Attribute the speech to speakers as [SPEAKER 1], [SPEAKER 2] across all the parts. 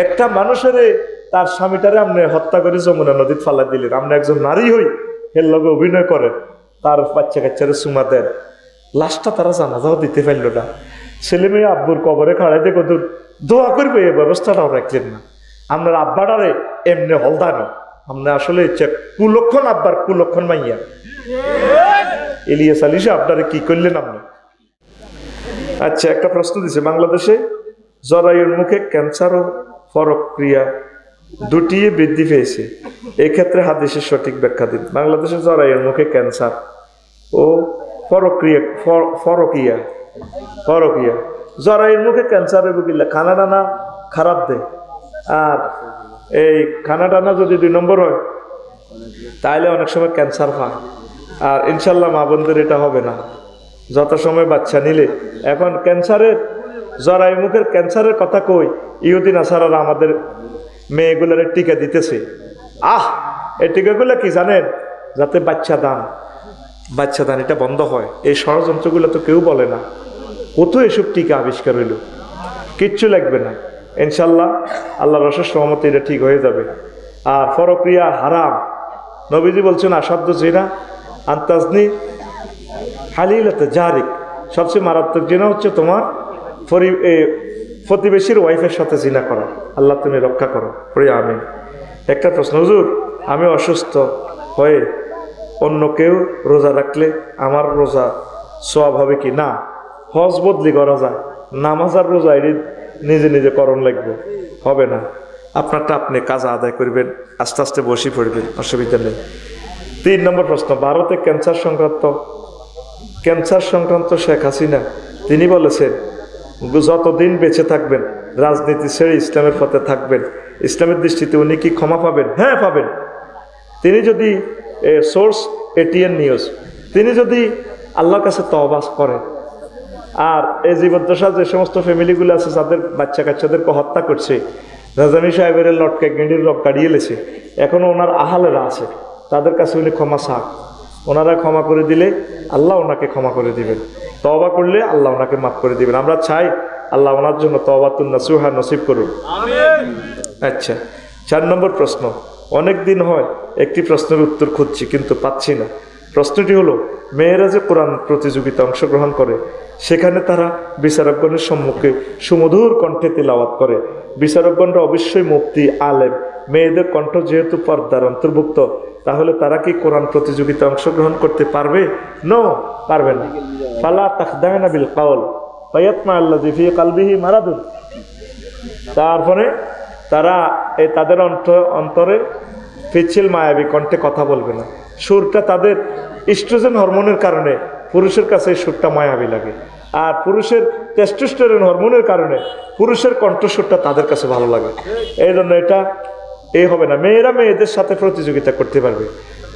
[SPEAKER 1] একটা মানুষের তার স্বামীটারে আপনি হত্যা করে যমুনা নদীত ফালা দিলেন, আপনি একজন নারী হই এর লগে অভিনয় করেন, তার বাচ্চা কাচ্চারে চুমা দেন, লাশটা তারা জানাজাও দিতে পারল না, ছেলে মেয়ে আব্বুর কবরে খাড়াইতে কত দোয়া করবে, এই ব্যবস্থাটাও রাখলেন না। আপনার আব্বাটারে এমনি হলদানো, আপনি আসলে কুলক্ষণ আব্বার কুলক্ষণ মাইয়া। ইলিয়াস আলী আপনারে কি করলেন আপনি? আচ্ছা, একটা প্রশ্ন দিছে, বাংলাদেশে জরায়ুর মুখে ক্যান্সার ও পরক্রিয়া দুটি বৃদ্ধি পেয়েছে, এক্ষেত্রে হাদিসের সঠিক ব্যাখ্যা দিন। বাংলাদেশে জরায়ুর মুখে ক্যান্সার ও পরক্রিয়া জরায়ুর মুখে ক্যান্সার রোগীরা খানা টানা খারাপ দেয়, আর এই খানা টানা যদি 2 নম্বর হয় তাহলে অনেক সময় ক্যান্সার হয়। আর ইনশাল্লাহ মা বোনদের এটা হবে না যত সময় বাচ্চা নিলে। এখন ক্যান্সারের জরায়ু মুখের ক্যান্সারের কথা কই, ইহুদি নাসারারা আমাদের মেয়েগুলোর টিকা দিতেছে। এই টিকাগুলো কি জানেন? যাতে বাচ্চা দান এটা বন্ধ হয়। এই ষড়যন্ত্রগুলো তো কেউ বলে না, কত এসব টিকা আবিষ্কার হইল, কিচ্ছু লাগবে না ইনশাল্লাহ, আল্লাহর অশেষ রহমতে এটা ঠিক হয়ে যাবে। আর পরক্রিয়া হারাম, নবীজি বলছেন আসাধ্য জিনা আন্তাজনি হালিলাতে জারিক, সবচেয়ে মারাত্মক জিনা হচ্ছে তোমার প্রতিবেশীর ওয়াইফের সাথে জিনা করা। আল্লাহ তুমি রক্ষা করো, পড়ি আমিন। একটা প্রশ্ন, হুজুর আমি অসুস্থ হয়ে অন্য কেউ রোজা রাখলে আমার রোজা সওয়াব হবে কি? না, হজ বদলি করা যায়, নামাজ আর রোজা এটি নিজে নিজে করণ লাগবে, হবে না। আপনারটা আপনি কাজা আদায় করবেন, আস্তে আস্তে বসে পড়বেন, অসুবিধা নেই। 3 নম্বর প্রশ্ন, ভারতে ক্যান্সার সংক্রান্ত শেখ হাসিনা তিনি বলেছেন যতদিন বেঁচে থাকবেন রাজনীতি ছেড়ে ইসলামের পথে থাকবেন, ইসলামের দৃষ্টিতে উনি কি ক্ষমা পাবেন? হ্যাঁ পাবেন। তিনি যদি সোর্স এটিএন নিউজ, তিনি যদি আল্লাহর কাছে তওবা করেন, আর এই জীবদ্দশা যে সমস্ত ফ্যামিলিগুলো আছে যাদের বাচ্চা কাচ্চাদেরকে হত্যা করছে, রাজানি সাহেবের লটকে গেঁডির রক কাড়িয়ে লেছে, এখনও ওনার আহালেরা আছে, তাদের কাছে উনি ক্ষমা চান, ওনারা ক্ষমা করে দিলে আল্লাহ ওনাকে ক্ষমা করে দিবেন, তওবা করলে আল্লাহ ওনাকে মাফ করে দিবেন। আমরা চাই আল্লাহ ওনার জন্য তওবাতুন নাসুহা নসিব করুন। আচ্ছা, 4 নম্বর প্রশ্ন, অনেক দিন হয় একটি প্রশ্নের উত্তর খুঁজছি কিন্তু পাচ্ছি না। প্রশ্নটি হলো, মেয়েরা যে কোরআন প্রতিযোগিতা অংশগ্রহণ করে সেখানে তারা বিচারকগণের সম্মুখে সুমধুর কণ্ঠে তিলাওয়াত করে, বিচারকগণরা অবশ্যই মুফতি আলেম, মেয়েদের কণ্ঠ যেহেতু পর্দার অন্তর্ভুক্ত, তাহলে তারা কি কোরআন প্রতিযোগিতা অংশগ্রহণ করতে পারবে? নো, পারবে না। ফালা তাখদানা বিল কাওল ফায়াতমা আল্লাযী ফী কলবিহি মারাদুন। তারপরে তারা তাদের অন্তরে পিচ্ছিল মায়াবী কণ্ঠে কথা বলবে না। সুরটা তাদের ইস্ট্রোজেন হরমোনের কারণে পুরুষের কাছে এই সুরটা মায়াবী লাগে, আর পুরুষের টেস্টোস্টেরন হরমোনের কারণে পুরুষের কণ্ঠস্বরটা তাদের কাছে ভালো লাগে। এই জন্য এটা হবে না। মেয়েরা মেয়েদের সাথে প্রতিযোগিতা করতে পারবে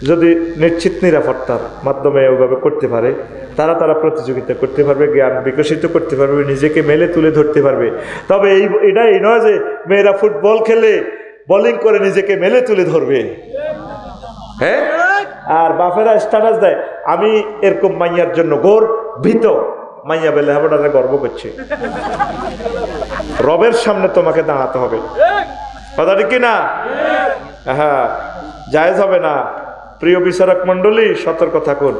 [SPEAKER 1] যদি নিশ্চিত নিরাপত্তার মাধ্যমে ওইভাবে করতে পারে, তারা প্রতিযোগিতা করতে পারবে, জ্ঞান বিকশিত করতে পারবে, নিজেকে মেলে তুলে ধরতে পারবে। তবে এটা এই নয় যে মেয়েরা ফুটবল খেলে বোলিং করে নিজেকে মেলে তুলে ধরবে, হ্যাঁ, আর বাপেরা স্ট্যাটাস দেয় আমি এরকম মাইয়ার জন্য গর্বিত, মাইয়া বেলে হাবড়ারে গর্ব করছে। রবের সামনে তোমাকে দাঁড়াতে হবে, কথা ঠিক কিনা? হ্যাঁ, জায়েজ হবে না। প্রিয় বিচারক মন্ডলী, সতর্ক থাকুন,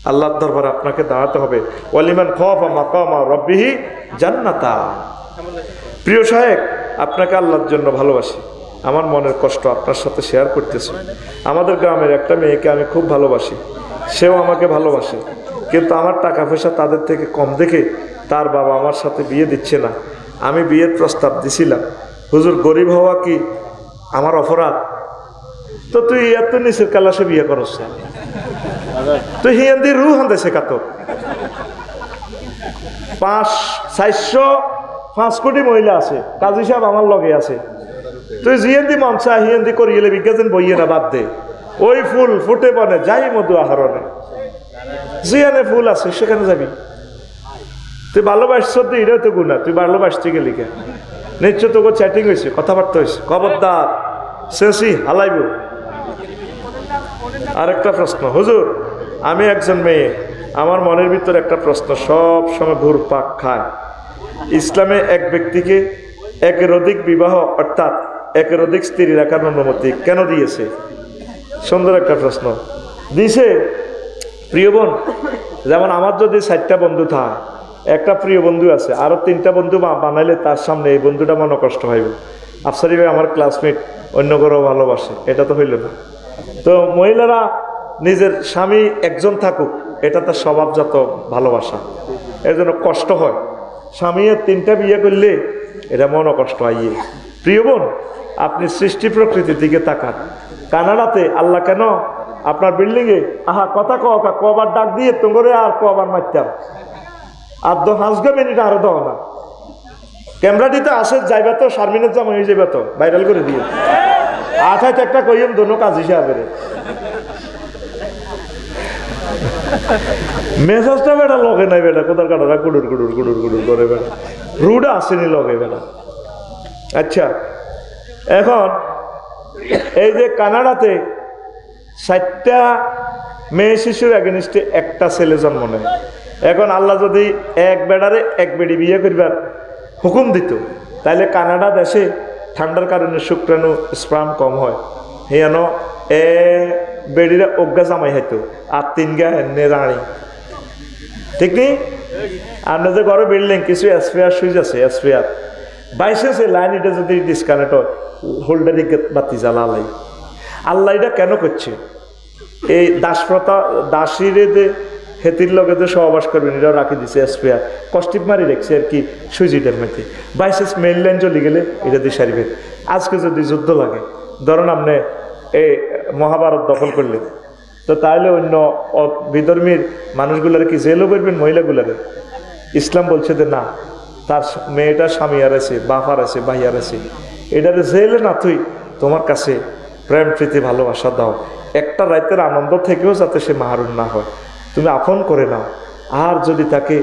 [SPEAKER 1] আল্লাহর দরবারে আপনাকে দাঁড়াতে হবে। ওয়ালিমান খাফা মাকামা রাব্বিহি জান্নাতা। প্রিয় সাহেব, আপনাকে আল্লাহর জন্য ভালোবাসি, আমার মনের কষ্ট আপনার সাথে শেয়ার করতেছি। আমাদের গ্রামের একটা মেয়েকে আমি খুব ভালোবাসি, সেও আমাকে ভালোবাসে, কিন্তু আমার টাকা পয়সা তাদের থেকে কম দেখে তার বাবা আমার সাথে বিয়ে দিচ্ছে না। আমি বিয়ের প্রস্তাব দিছিলাম, হুজুর গরিব হওয়া কি আমার অপরাধ? তো তুই এত নিচের কালাসে বিয়ে করছ, তুই হিয়ান্দি রুহ হান্দে শেখাতো। 5 কোটি মহিলা আছে, কাজী সাহেব আমার লগে আছে, তুই জিয়ান্দি মনসা হিয়ান্দি করিয়ে বিজ্ঞান বইয়ে না, বাদ দে। ওই ফুল ফুটে বনে যাই মধু আহরণে, জিয়ানে ফুল আছে সেখানে যাবি। তুই ভালোবাসছ তো, এটাও তো গুণা, তুই ভালোবাসতে গেলি কেন? নিশ্চয় তোকে চ্যাটিং হয়েছে, কথাবার্তা হয়েছে, খবরদার শেষি হালাইব। আরেকটা প্রশ্ন, হুজুর আমি একজন মেয়ে, আমার মনের ভিতরে একটা প্রশ্ন সব সময় ঘুরপাক খায়। ইসলামে এক ব্যক্তিকে একের অধিক বিবাহ অর্থাৎ একের অধিক স্ত্রী রাখার অনুমতি কেন দিয়েছে? সুন্দর একটা প্রশ্ন দিয়েছে। প্রিয় বোন, যেমন আমার যদি 4টা বন্ধু থাকে, একটা প্রিয় বন্ধু আছে, আরো 3টা বন্ধু বানাইলে তার সামনে এই বন্ধুটা মনে কষ্ট হইব। আফসারি ভাই আমার ক্লাসমেট, অন্য কারো ভালোবাসে, এটা তো হইল না। তো মহিলারা নিজের স্বামী একজন থাকুক, এটা তার স্বভাবজাত ভালোবাসা, এর জন্য কষ্ট হয়। স্বামী 3টা বিয়ে করলে এটা মনে কষ্ট আইয়ে। প্রিয় বোন, আপনি সৃষ্টি প্রকৃতির দিকে তাকান। কানাডাতে আল্লাহ কেন আপনার বিল্ডিংয়ে কথা কবার ডাক দিয়ে তোমরে আর কবার মারতাম আর 10 মিনিট আরো দাও না, ক্যামেরা দিতে আসে যাইবা তো, শারমিনের জামা হয়ে যাবে তো, ভাইরাল করে দিয়ে 8 একটা কইম দোনো কাজ হিসাবে মেজাজটা বেটা লগে নাই, বেটা কোথার কাটা কুডুর কুডুর কুডুর কুডুর করে বেটা রুডা আসেনি লগে বেটা। আচ্ছা, এখন এই যে কানাডাতে 4টা মেয়ে শিশুর এগেনিস্টে একটা ছেলে জন্ম নেয়। এখন আল্লাহ যদি এক বেড়ারে এক বেড়ি বিয়ে করবার হুকুম দিত, তাহলে কানাডা দেশে ঠান্ডার কারণে শুক্রাণু স্পার্ম কম হয়, হেন বেড়িরা অজ্ঞা জামাই হইতো আর 3 গা এনে রানি, ঠিক নেই? আপনার যে ঘরে বিল্ডিং কিছু স্পেয়ার সুইচ আছে, স্পেয়ার বাইসে লাইন, এটা যদি ডিসকানেক্ট হয় হোল্ডারি বাতি জ্বালালাই। আল্লাহ এটা কেন করছে? এই দাসপ্রথা দাসীরে যে হেতির লগে যে সহবাস করবেন এটাও রাখি দিছে স্পেয়ার, কষ্টিপ মারি রেখছে আর কি সুইচিটার মধ্যে। বাইসেস মেইন লাইন চলে গেলে এটা দিয়ে সারিবেন। আজকে যদি যুদ্ধ লাগে, ধরুন আপনি এই মহাভারত দখল করলে, তো তাহলে অন্য বিধর্মীর মানুষগুলার কি জেলও করবেন? মহিলাগুলারে ইসলাম বলছে যে না, তার মেয়েটা স্বামী আর আছে, বাপ আর আছে, ভাই আর আছে, এটারে জেলে না তুই তোমার কাছে প্রেম প্রীতি ভালোবাসা দাও, একটা রাতের আনন্দ থেকেও যাতে সে মাহরুম না হয়, তুমি আপন করে নাও। আর যদি তাকে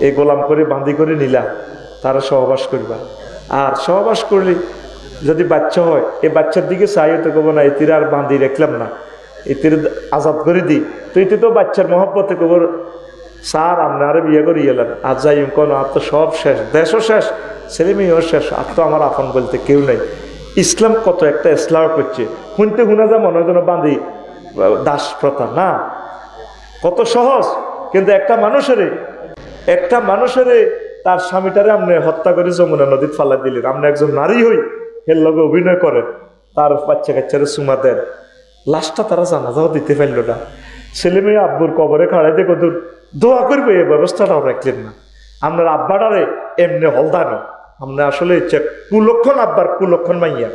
[SPEAKER 1] এই গোলাম করে বান্দি করে নিলা, তারা সহবাস করবা। আর সহবাস করলে যদি বাচ্চা হয়, এই বাচ্চার দিকে চাইও তো কব না এতির আর বান্দি রাখলাম না, এতির আজাদ করে দিই, তো এতে তো বাচ্চার মহব্বতে কব স্যার আপনারা বিয়ে করে গেলেন, আর যাই কোন আর তো সব শেষ, দেশও শেষ, ছেলে মেয়েও শেষ, আর তো আমার আপন বলতে কেউ নেই। ইসলাম কত একটা ইসলাম করছে, শুনতে শুনা যা মনে যেন বাঁধি দাস প্রথা না, কত সহজ। কিন্তু একটা মানুষের তার স্বামীটারে আপনি হত্যা করে যমুনা নদীর ফালা দিলেন, আপনি একজন নারী হই এর লগে অভিনয় করেন, তার বাচ্চা কাচ্চারে চুমা দেন, লাশটা তারা জানাজাও দিতে পারল না, ছেলে মেয়ে আব্বুর কবরে খাড়াই দেখো দূর দোয়া করবে, এই ব্যবস্থাটাও রাখলেন না। আপনার আব্বাটারে এমনি হলদানো, আমরা আসলে কুলক্ষণ আব্বার কুলক্ষণ মাইয়া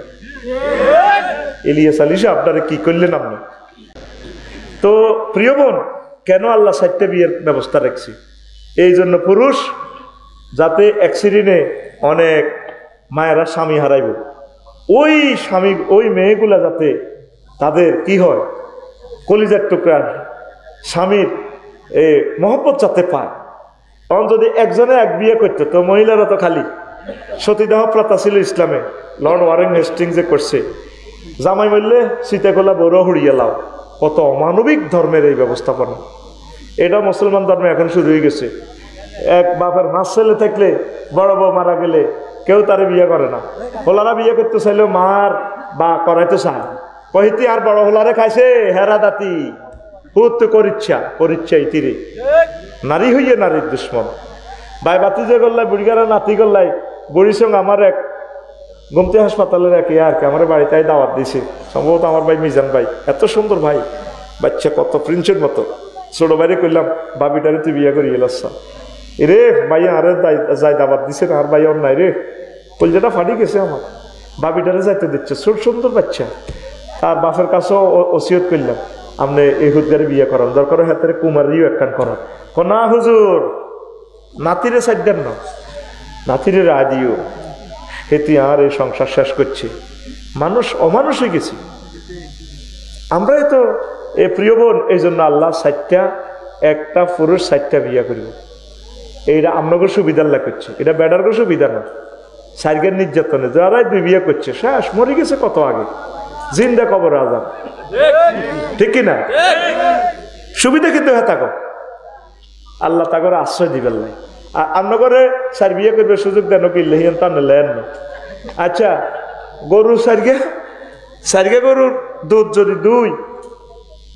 [SPEAKER 1] ইলিয়াস আলী আপনারে কি করলেন আপনি? তো প্রিয় বোন, কেন আল্লাহ 4টা বিয়ের ব্যবস্থা রাখছি? এই জন্য পুরুষ যাতে অ্যাক্সিডেন্টে অনেক মায়েরা স্বামী হারাইব, ওই স্বামী ওই মেয়েগুলা যাতে তাদের কি হয়, কলিজার টুকরা স্বামীর মহব্বত যাতে পায়। তখন যদি একজনে এক বিয়ে করতো, তো মহিলারা তো খালি সতীদাহ প্রথা ছিল ইসলামে, লর্ড ওয়ারেন হেস্টিংস যে করছে, জামাই মরলে সীতাকলা বড় হড়িয়ে লাও, কত অমানবিক ধর্মের এই ব্যবস্থাপনা। এটা মুসলমান ধর্মে এখন শুরু হয়ে গেছে। এক বাপের 5 ছেলে থাকলে বড় বউ মারা গেলে কেউ তারে বিয়ে করে না, হোলারা বিয়ে করতে চাইলেও মার বা করাইতে চায়, কহিতি আর বড় হোলারে খাইছে হেরা দাতি হুত করিচ্ছা ইতিরে, নারী হইয়ে নারীর দুশ্মন। ভাই বাতি যে করলাই বুড়িগারা নাতি করলাই, বুড়ির সঙ্গে আমার এক গুমতি হাসপাতালের এক আর কি আমার বাড়িতে দাওয়াত দিয়েছে, সম্ভবত আমার ভাই মিজান ভাই, এত সুন্দর ভাই, বাচ্চা কত প্রিন্সের মতো, ছোট বাইরে করলাম বাবিটারে তুই বিয়ে করি গেলাম রে ভাই, আরে যাই দাওয়াত দিছে না, আর ভাই ওর নাই রে, কলজাটা ফাটি গেছে আমার, বাবিটারে যাইতে দিচ্ছে, ছোট সুন্দর বাচ্চা। তার বাপের কাছেও ওসিয়ত করলাম, আপনি এই হুদগারে বিয়ে করান, দরকার হাতের কুমারিও একখান করান, না হুজুর নাতিরে সাইড দেন না, নাতিরে রায় দিও, হেতি আর এই সংসার শেষ করছে। মানুষ অমানুষ হয়ে গেছি আমরাই তো। এই প্রিয় বোন, এই জন্য আল্লাহ 4টা, একটা পুরুষ 4টা বিয়ে করব, এইটা আপনাকে সুবিধার লাগ করছে, এটা বেটারকে সুবিধা না, সাইকের নির্যাতনে যারাই 2 বিয়ে করছে শেষ, মরে গেছে কত আগে, জিন্দা কবর আজাব, ঠিক কিনা? সুবিধা কিন্তু হ্যাঁ তাকো, আল্লাহ তাকে আশ্রয় দিবেন নাই। আপনার করে সার বিয়ে করবে সুযোগ দেন কিনলে হিয়ান টানে লেন না। আচ্ছা গরু সারগে গরুর দুধ যদি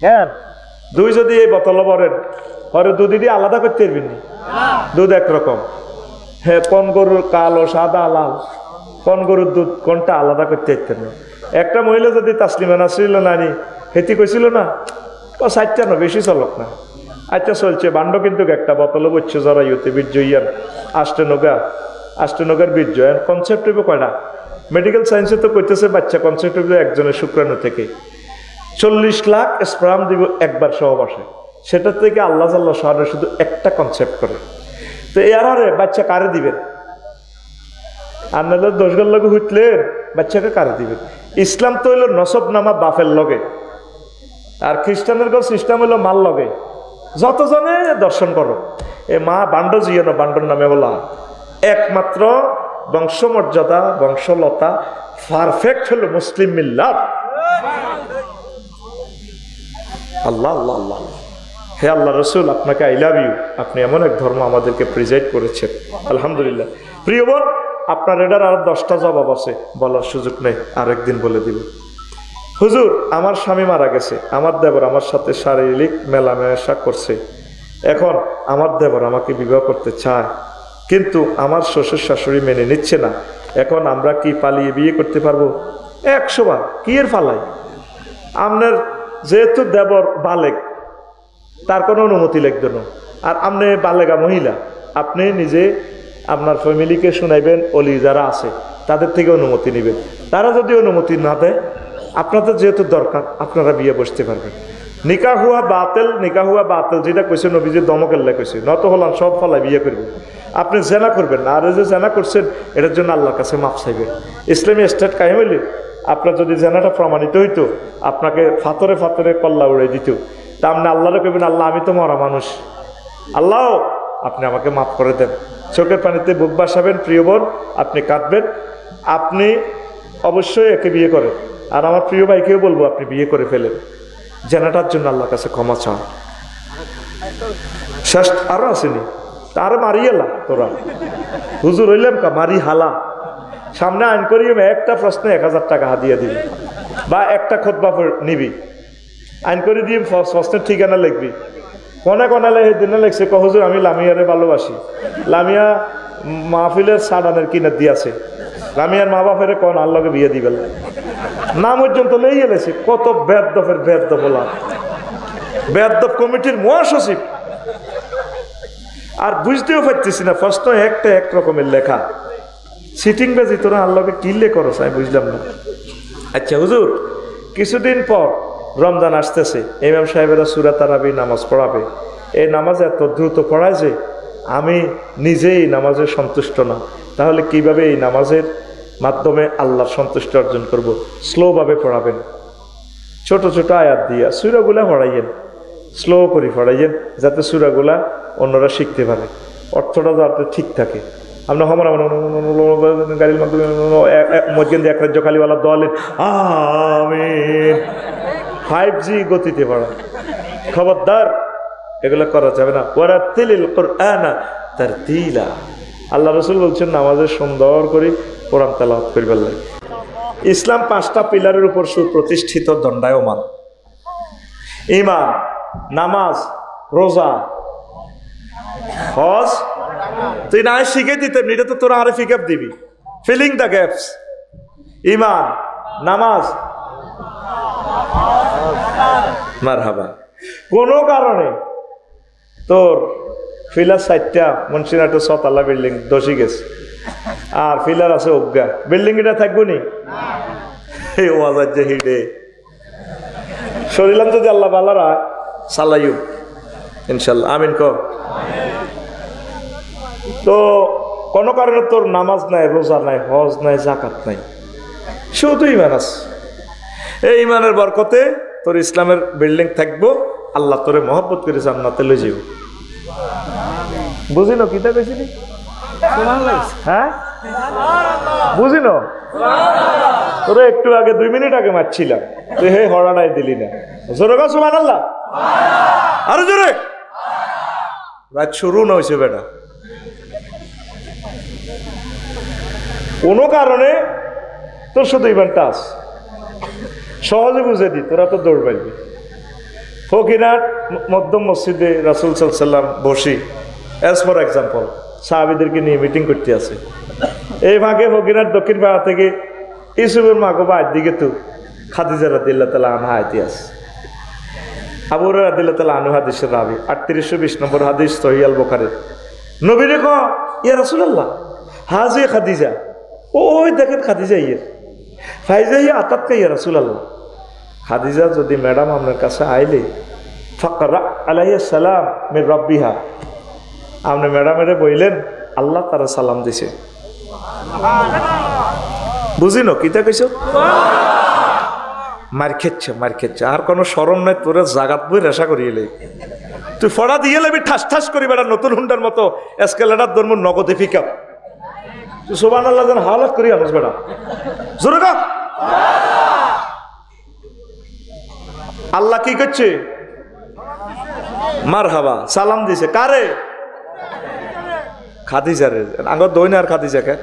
[SPEAKER 1] হ্যাঁ যদি এই বোতলে ভরেন হরে দুধ দিয়ে আলাদা করতে পারবেন না, দুধ একরকম। হ্যাঁ কোন গরুর কালো সাদা লাল, কোন গরুর দুধ কোনটা আলাদা করতে পারতেন না। একটা মহিলা যদি তাসলিমা নাসরিল নানি হেতি কইছিল না, ও 60টা না বেশি চলক না। আচ্ছা চলছে বান্ড কিন্তু একটা বোতলে বসছে যারা ইউতে বীর্য ইয়ান আষ্টনগার বীর্য কনসেপ্ট হইব কয়টা? মেডিকেল সায়েন্সে তো কইতেছে বাচ্চা কনসেপ্ট হইব একজনের শুক্রাণু থেকে 40 লাখ স্পার্ম দিব একবার সহবাসে, সেটা থেকে আল্লাহ আল্লাহ শহরে শুধু একটা কনসেপ্ট করে। তো এরারে বাচ্চা কারে দিবেন? আপনাদের 10 গাল লগে হুইটলেন বাচ্চাকে কারে দিবেন? ইসলাম তো হইল নসব নামা বাফের লগে, আর খ্রিস্টানের গল সিস্টেম হইল মাল লগে। যতজনে দর্শন করো এ মা বান্ড জিয়ে না বান্ডর নামে বলা একমাত্র বংশমর্যাদা বংশলতা পারফেক্ট হলো মুসলিম মিল্লাত। আল্লাহ আল্লাহ আল্লাহ, হে আল্লাহ রসুল আপনাকে আই লাভ ইউ, আপনি এমন এক ধর্ম আমাদেরকে প্রেজেন্ট করেছেন আলহামদুলিল্লাহ। প্রিয় বোন, আপনার এটার আর 10টা জবাব আছে, বলার সুযোগ নেই, আরেকদিন বলে দিব। হুজুর আমার স্বামী মারা গেছে, আমার দেবর আমার সাথে শারীরিক মেলামেশা করছে, এখন আমার দেবর আমাকে বিবাহ করতে চায়, কিন্তু আমার শ্বশুর শাশুড়ি মেনে নিচ্ছে না, এখন আমরা কি পালিয়ে বিয়ে করতে পারবো? 100 বার কি এর পালাই? আপনার যেহেতু দেবর বালেগ, তার কোনো অনুমতি লাগবে না, আর আপনি বালেগা মহিলা, আপনি নিজে আপনার ফ্যামিলিকে শুনাইবেন, অলি যারা আছে তাদের থেকে অনুমতি নেবেন। তারা যদি অনুমতি না দেয়, আপনাদের যেহেতু দরকার আপনারা বিয়ে বসতে পারবেন। নিকাহ হুয়া বাতেল যেটা কইছে নবীজি দমকেল্লা কইছে, নত হলাম সব ফলায় বিয়ে করবেন। আপনি জেনা করবেন না, আর যে জেনা করছেন এটার জন্য আল্লাহর কাছে মাফ চাইবেন। ইসলামী স্টেট কায়েম হইলে আপনার যদি জেনাটা প্রমাণিত হইতো, আপনাকে ফাতরে ফাতরে কল্লা উড়ে দিত, তা আপনি আল্লাহরে কইবেন আল্লাহ আমি তো মরা মানুষ, আল্লাহ আপনি আমাকে মাফ করে দেন। চোখের পানিতে বুক বাসাবেন, প্রিয় বোন আপনি কাঁদবেন, আপনি অবশ্যই একে বিয়ে করেন। আর আমার প্রিয় ভাইকেও বলবো আপনি বিয়ে করে ফেলেন, জেনাটার জন্য আল্লাহর কাছে ক্ষমা চান। শেষ আরো আসেনি, তার মারিয়েলা তোরা হুজুর হইলাম কা মারি হালা, সামনে আইন করি একটা প্রশ্নে 1000 টাকা হাদিয়া দিবি, বা একটা খোদবা নিবি, আইন করে দিয়ে প্রশ্নের ঠিকানা লিখবি। কোনে দিনে লেখছে ক হুজুর আমি লামিয়ারে ভালোবাসি, লামিয়া মাহফিলের সাডানের কিনে দিয়েছে, লামিয়ার মা বাপের কোন আল্লাহকে বিয়ে দিবেন নাম পর্যন্ত লেই এলেছে। কত বেদফের বেদ বলা, বেদফ কমিটির মহাসচিব, আর বুঝতেও পারতেছি না প্রশ্ন একটা এক রকমের লেখা, সিটিং বাজি তোরা আল্লাহকে কিনলে করো আমি বুঝলাম না। আচ্ছা হুজুর কিছুদিন পর রমজান আসতেছে, ইমাম সাহেবেরা সূরা তারাবি নামাজ পড়াবে, এই নামাজ এত দ্রুত পড়ায় যে আমি নিজেই নামাজে সন্তুষ্ট না, তাহলে কিভাবে এই নামাজের মাধ্যমে আল্লাহর সন্তুষ্টি অর্জন করব? স্লোভাবে পড়াবেন, ছোট ছোট আয়াত দিয়া সূরাগুলা পড়াইয়েন, স্লো করে পড়াইয়েন, যাতে সূরাগুলা অন্যরা শিখতে পারে, অর্থটা যাতে ঠিক থাকে। আমরা গাড়ির মাধ্যমে মসজিদ এক রাজ্য খালিওয়ালা দলের আমিন 5G গতিতে পড়া, খবরদার এগুলো করা যাবে না। ওয়ারাতিলিল কুরআনা তারতিলা, আল্লাহ রাসূল বলছেন নামাজে সুন্দর করে কোরআন তেলাওয়াত করিবার লাগে। ইসলাম 5টা পিলারের উপর সুপ্রতিষ্ঠিত, দণ্ডায়মান। ঈমান, নামাজ, রোজা, হজ। তুই না শিখে দিতেন, এটা তো তোরা আরে ফিক আপ দিবি, ফিলিং দ্য গ্যাপস। ঈমান, নামাজ, মারহাবা। কোনো কারণে তোর ফিলার 4টা মুন্সিনাটো 6 তলা বিল্ডিং দশি গেছে, আর ফিলার আছে অজ্ঞা, বিল্ডিং এটা থাকবো নি ওয়াজার যে হিডে শরীলাম যদি আল্লাহ বালারা সালাইও ইনশাল্লাহ, আমিন ক। তো কোনো কারণে তোর নামাজ নাই, রোজা নাই, হজ নাই, জাকাত নাই, শুধু ঈমান আছে। এই ঈমানের বরকতে তোর ইসলামের বিল্ডিং থাকবো, আল্লাহ তোরে মহব্বত করে জান্নাতে লই যাইব। বুঝিনো কিতা কইছিলি? হ্যাঁ বুঝিনো? তোরে একটু আগে 2 মিনিট আগে মারছিলাম, তুই হে হড়াটাই দিলি না। জোরে গো সুবহানাল্লাহ, আরো জোরে। রাত শুরু না হয়েছে বেটা, কোনো কারণে তোর শুধু ইভেন্টটা আস, সহজে বুঝে দি, তোরা তো দৌড় পাইবি। ফকিরহাট মধ্যম মসজিদে রাসূল সাল্লাল্লাহু আলাইহি ওয়াসাল্লাম বসি, অ্যাজ ফর এক্সাম্পল সাহাবীদেরকে নিয়ে মিটিং করতে আছে। এই ভাগে ফকিরহাট দক্ষিণ পাড়া থেকে ইউসুফের মাগো বাইর দিকে তো খাদিজা রাদিয়াল্লাহু তাআলা আনহা আইতে আছে। আবু হুরায়রা রাদিয়াল্লাহু তাআলা আনহু হাদিসের রাবি, 3820 নম্বর হাদিস সহিহ আল বুখারী। নবীরে ক ইয়া রাসূলুল্লাহ হাজি খাদিজা, ওই দেখেন খাদিজা ইয়ে ফাইজা ইয়া আতাতকা ইয়া রাসূলুল্লাহ। খাদিজা যদি ম্যাডাম আপনার কাছে আইলে ফাকরা আলাইহিস সালাম মির রাব্বিহা, আপনি ম্যাডামেরে বইলেন আল্লাহ তারা সালাম দিছে। বুঝিনো কিতা কইছো? মার খেচ্ছে আর কোনো শরম নাই, তোরা জাগাত বই রেশা করিয়ে তুই ফড়া দিয়ে লেবি ঠাস ঠাস করি বেড়া নতুন হুন্ডার মতো এসকেলেটার ধর্ম নগদে পিকআপ। তুই সুবহানাল্লাহ যেন হালাত করি আনস বেড়া জোরে কা। আল্লাহ কি করছে? মারহাবা সালাম দিছে কারে? খাদিজারে। আগর দইনা আর খাদিজাকে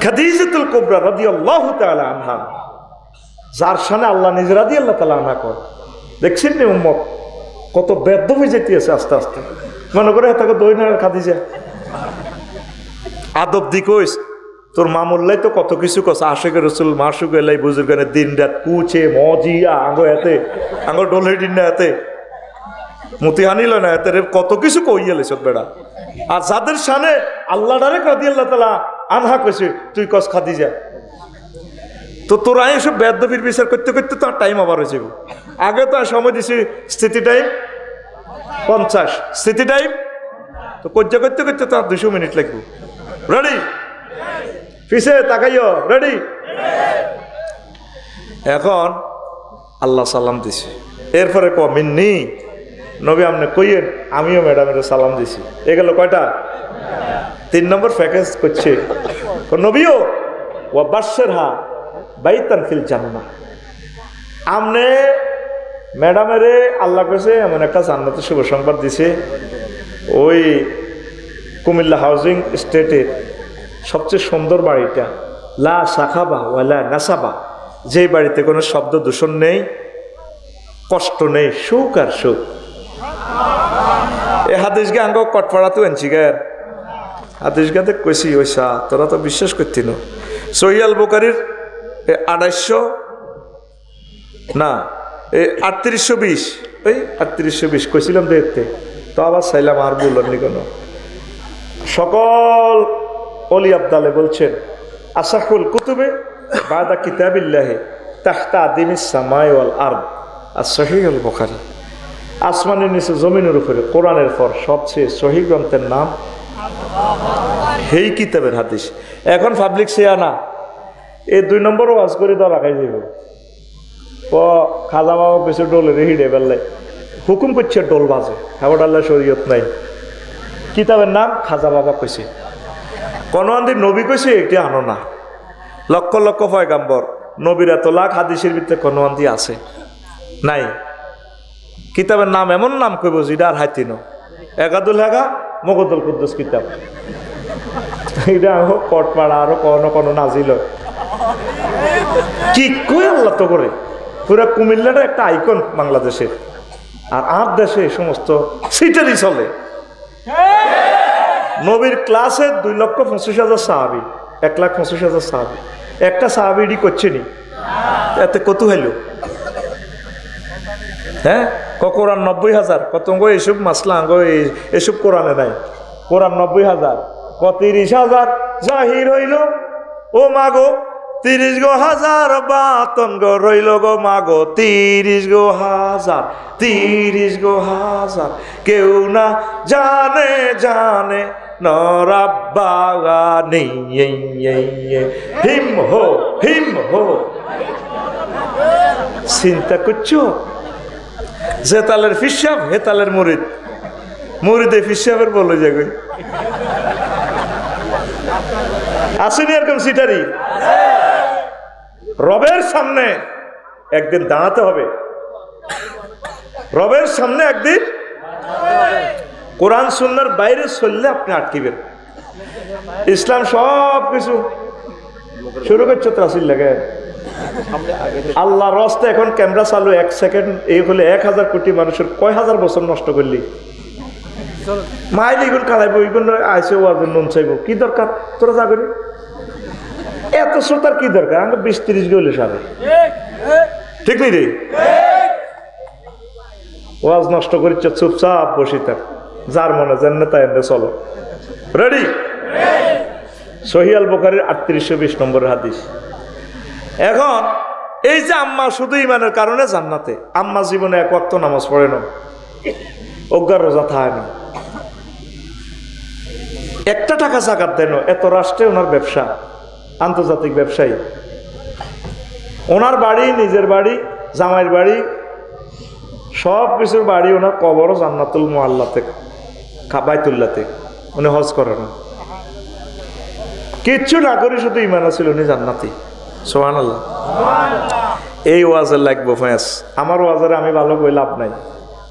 [SPEAKER 1] খাদিজাতুল কুবরা রাদিয়াল্লাহু তাআলা আনহা, যার সামনে আল্লাহ নিজে রাদিয়াল্লাহু তাআলা আনহা কর। দেখছেন নি উম্মত কত ব্যর্থ হয়ে যেতে আছে আস্তে আস্তে। মনে করে তাকে দইনা আর খাদিজা আদব দি কইস তোর মামুল্লাই তো কত কিছু কস, আশেকে রসুল মাসুক এলাই বুজুর্গের দিন রাত কুচে মজিয়া আঙ্গো এতে আঙ্গো ডোলে দিন না এতে মতি আনিল না এতে কত কিছু কইয়ালে সব বেড়া। আর যাদের সামনে আল্লাহ ডাইরেক্ট রাদিয়াল্লাহু তাআলা আনহা কইছে তুই কস খাদিজা, তো তোরা এসব বেদবির বিচার করতে করতে তো টাইম আবার হয়েছে। আগে তো সময় দিছি স্থিতি টাইম 50, স্থিতি টাইম তো করতে করতে করতে তো 200 মিনিট লাগবে। রেডি? পিছে তাকাইও, রেডি? এখন আল্লাহ সালাম দিছে, এরপরে মিন্নি নবী আপনি কইয়েন আমিও ম্যাডামের সালাম দিছি। এ গেল কয়টা? 3 নম্বর প্যাকেজ করছে নবীও ও বাশশিরহা বাইতান ফিল জান্নাহ। আমনে ম্যাডামেরে আল্লাহ কাছে এমন একটা জান্নাতের শুভ সংবাদ দিছে, ওই কুমিল্লা হাউজিং স্টেটের সবচেয়ে সুন্দর বাড়িটা, লা সাখাবা ওয়ালা নাসাবা, যে বাড়িতে কোনো শব্দ দূষণ নেই, কষ্ট নেই, সুখ আর সুখ। এ হাদিসকে আঙ্গ কটপাড়াতে আনছি গার হাদিসগাতে কইছি ওইসা তোরা তো বিশ্বাস করতি না। সহিহ আল বুখারীর 2800 না 3820 ওই 3820 কইছিলাম দেখতে তো আবার চাইলাম আর বললাম কেন। সকল অলি আবদালে বলছেন আসাহুল কুতুবে বাদা কিতাবিল্লাহি তাহতা আদিমিস সামাই ওয়াল আরদ as-সহিহ আল বুখারী। আসমানের নিচে জমিনের উপরে কোরআনের পর সবচেয়ে সহিহ গ্রন্থের নাম এই কিতাবের হাদিস। এখন পাবলিক সিয়ানা এই 2 নম্বর ওয়াজ করে দেওয়া রাখাই যাব ও খাজা বাবা কিছু ডোলে হিডে বেললে হুকুম করছে ডোল বাজে, হেবট আল্লাহ শরীয়ত নাই। কিতাবের নাম খাজা বাবা কইছে, কোন আন্দি নবী কইছে এটি আনো না। লক্ষ লক্ষ পয়গাম্বর নবীর এত লাখ হাদিসের ভিতরে কোন আন্দি আছে নাই। কিতাবের নাম এমন নাম কইব যেটা আর হাইতিন একাদুল হাগা মগদুল কুদ্দুস কিতাব, এটা হোক কটপাড়া আরো কোনো কোনো নাজিল কি কই আল্লাহ তো করে। পুরা কুমিল্লাটা একটা আইকন বাংলাদেশের, আর দেশে সমস্ত সিটারই চলে। নবীর ক্লাসে 2,25,000 সাহাবি, 1,25,000 সাহাবি, একটা সাহাবিডি করছে নি এতে কত হইল? হ্যাঁ কোরআন 90,000 কত এসব মাসলা এসব কোরআনে নাই। কোরআন 90,000 কত 30,000 জাহির হইল ও মাগো 30 গো হাজার বাতন গো রইল গো মাগো 30 গো হাজার 30 গো হাজার কেউ না জানে জানে নরাব্বাগানি হিম হো হিম হো। চিন্তা করছো যে তালের ফিসাব হে তালের মুরিদ, মুরিদে ফিসাবের বলে যাবে আসেনি এরকম সিটারি। রবের সামনে একদিন দাঁড়াতে হবে, রবের সামনে একদিন কোরআন সুন্নাহর বাইরে চললে আপনি আটকিবেন। ইসলাম সব কিছু শুরু করছো ত্রাসির লাগে আল্লাহ রস্তে এখন ক্যামেরা চালু 1 সেকেন্ড এই হলে 1000 কোটি মানুষের কয় হাজার বছর নষ্ট করলি মাইল এগুলো কালাইবো এগুলো আইসে ওয়াজের নুন চাইব কি দরকার তোরা যাবে এত শ্রোতার কি দরকার আমাকে 20-30 গেলে সারে ঠিক নেই রে ওয়াজ নষ্ট করিচ্ছ চুপচাপ বসি থাক যার মনে জান না তাই চলো রেডি সহিহ আল বুখারীর 3820 নম্বরের হাদিস এখন এই যে আম্মা শুধু ইমানের কারণে জান্নাতে আম্মা জীবনে 1 ওয়াক্ত নামাজ পড়ে না অজ্ঞার রোজা থাকে না একটা টাকা যাকাত দেন এত রাষ্ট্রে ওনার ব্যবসা আন্তর্জাতিক ব্যবসায়ী ওনার বাড়ি নিজের বাড়ি জামাইয়ের বাড়ি সব কিছুর বাড়ি ওনার কবরও জান্নাতুল মুআল্লাতে বাইতুল্লাহতে উনি হজ করে না কিচ্ছু না করি শুধু ইমান ছিল উনি জান্নাতি সুবহানাল্লাহ এই ওয়াজের লাগবো ফ্যাস আমার ওয়াজের আমি ভালো কই লাভ নাই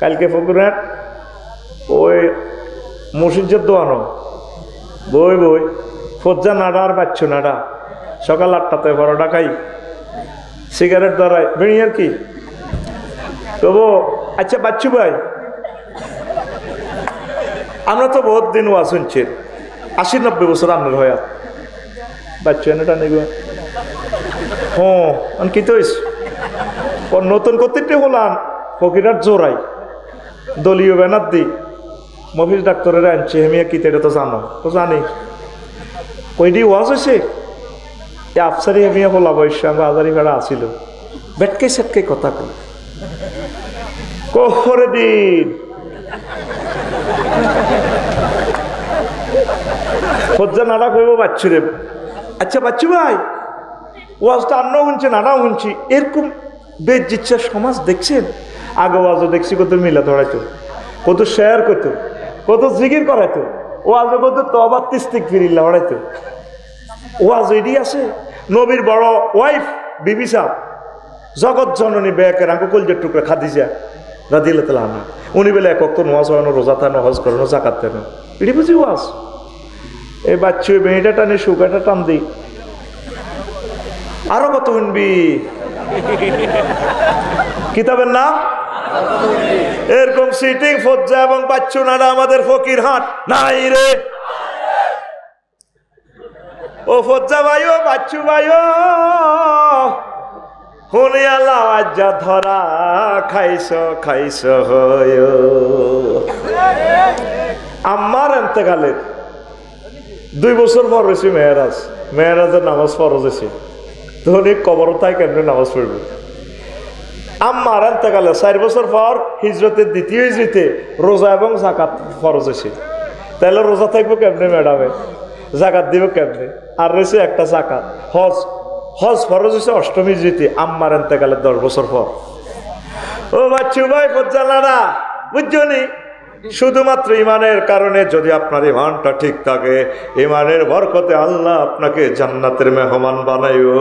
[SPEAKER 1] কালকে ফকুরহাট ওই মসজিদের দোয়ানো বই ফজ্জা নাড়া আর বাচ্চু নাড়া সকাল 8টাতে পরোটা খাই সিগারেট ধরাই বেড়ি আর কি তবু আচ্ছা বাচ্চু ভাই আমরা তো বহুত দিন ওয়াজ শুনছি 80-90 বছর আপনার হয়ে বাচ্চু এনেটা নেব হ্যাঁ কি তো নতুন কর্তৃত্বে হলাম ফকিরার জোড়াই দলীয় ব্যানার দি মফিজ ডাক্তারের আনছে হেমিয়া কি এটা তো জানো তো জানি ওইটি ওয়াজ হয়েছে আফসারি হেমিয়া হলা বয়স আমরা আজারি ভাড়া আসিল বেটকে সেটকে কথা করে দিন ফজ্জা নাড়া কইব বাচ্চু রে আচ্ছা বাচ্চু ভাই ওয়াজটা আন্না শুনছে নাড়াও শুনছি এরকম বেজিচ্ছা সমাজ দেখছেন আগে ওয়াজও দেখছি কত মিলা ধরাইতো কত শেয়ার করতো কত জিকির করাইতো ওয়াজ কত তওবা ইস্তিগফার হড়াইতো ওয়াজ এডি আছে নবীর বড় ওয়াইফ বিবি সাহেব জগৎ জননী বেকের আঙ্কু কলজের টুকরা খাদিজা রাদিয়াল্লাহু তাআলা আনহা উনি বলে 1 ওয়াক্ত নামাজ পড়ানো রোজা থানো হজ করানো যাকাত দেন এডি বুঝি ওয়াজ এই বাচ্চু বেঁটা টানে সুগাটা টান দি আরো কত শুনবি কিতাবের নাম এরকম সিটিং ফজ্জা এবং বাচ্চু নাড়া আমাদের ফকির হাট নাই রে ও ফজ্জা ভাইও বাচ্চু ভাইও হুনিয়া লাওয়াজ্জা ধরা খাইছ হয় আমার এতেকালের 2 বছর পর হয়েছি মেয়েরাজের নামাজ ফরজ হয়েছে তখন কবর তাই কেমনি নামাজ পড়বে আম্মার এতেকালে 4 বছর পর হিজরতের দ্বিতীয় হিজরিতে রোজা এবং জাকাত ফরজ হয়েছে তাহলে রোজা থাকবো কেমনে ম্যাডামে জাকাত দিব কেমনে আর রয়েছে একটা জাকাত হজ ফরজ হয়েছে 8ম হিজরিতে আম্মার এতেকালে 10 বছর পর ও বাচ্চু ভাই ফজ্জালারা বুঝছো নি শুধুমাত্র ইমানের কারণে যদি আপনার ইমানটা ঠিক থাকে ইমানের বরকতে আল্লাহ আপনাকে জান্নাতের মেহমান বানাইও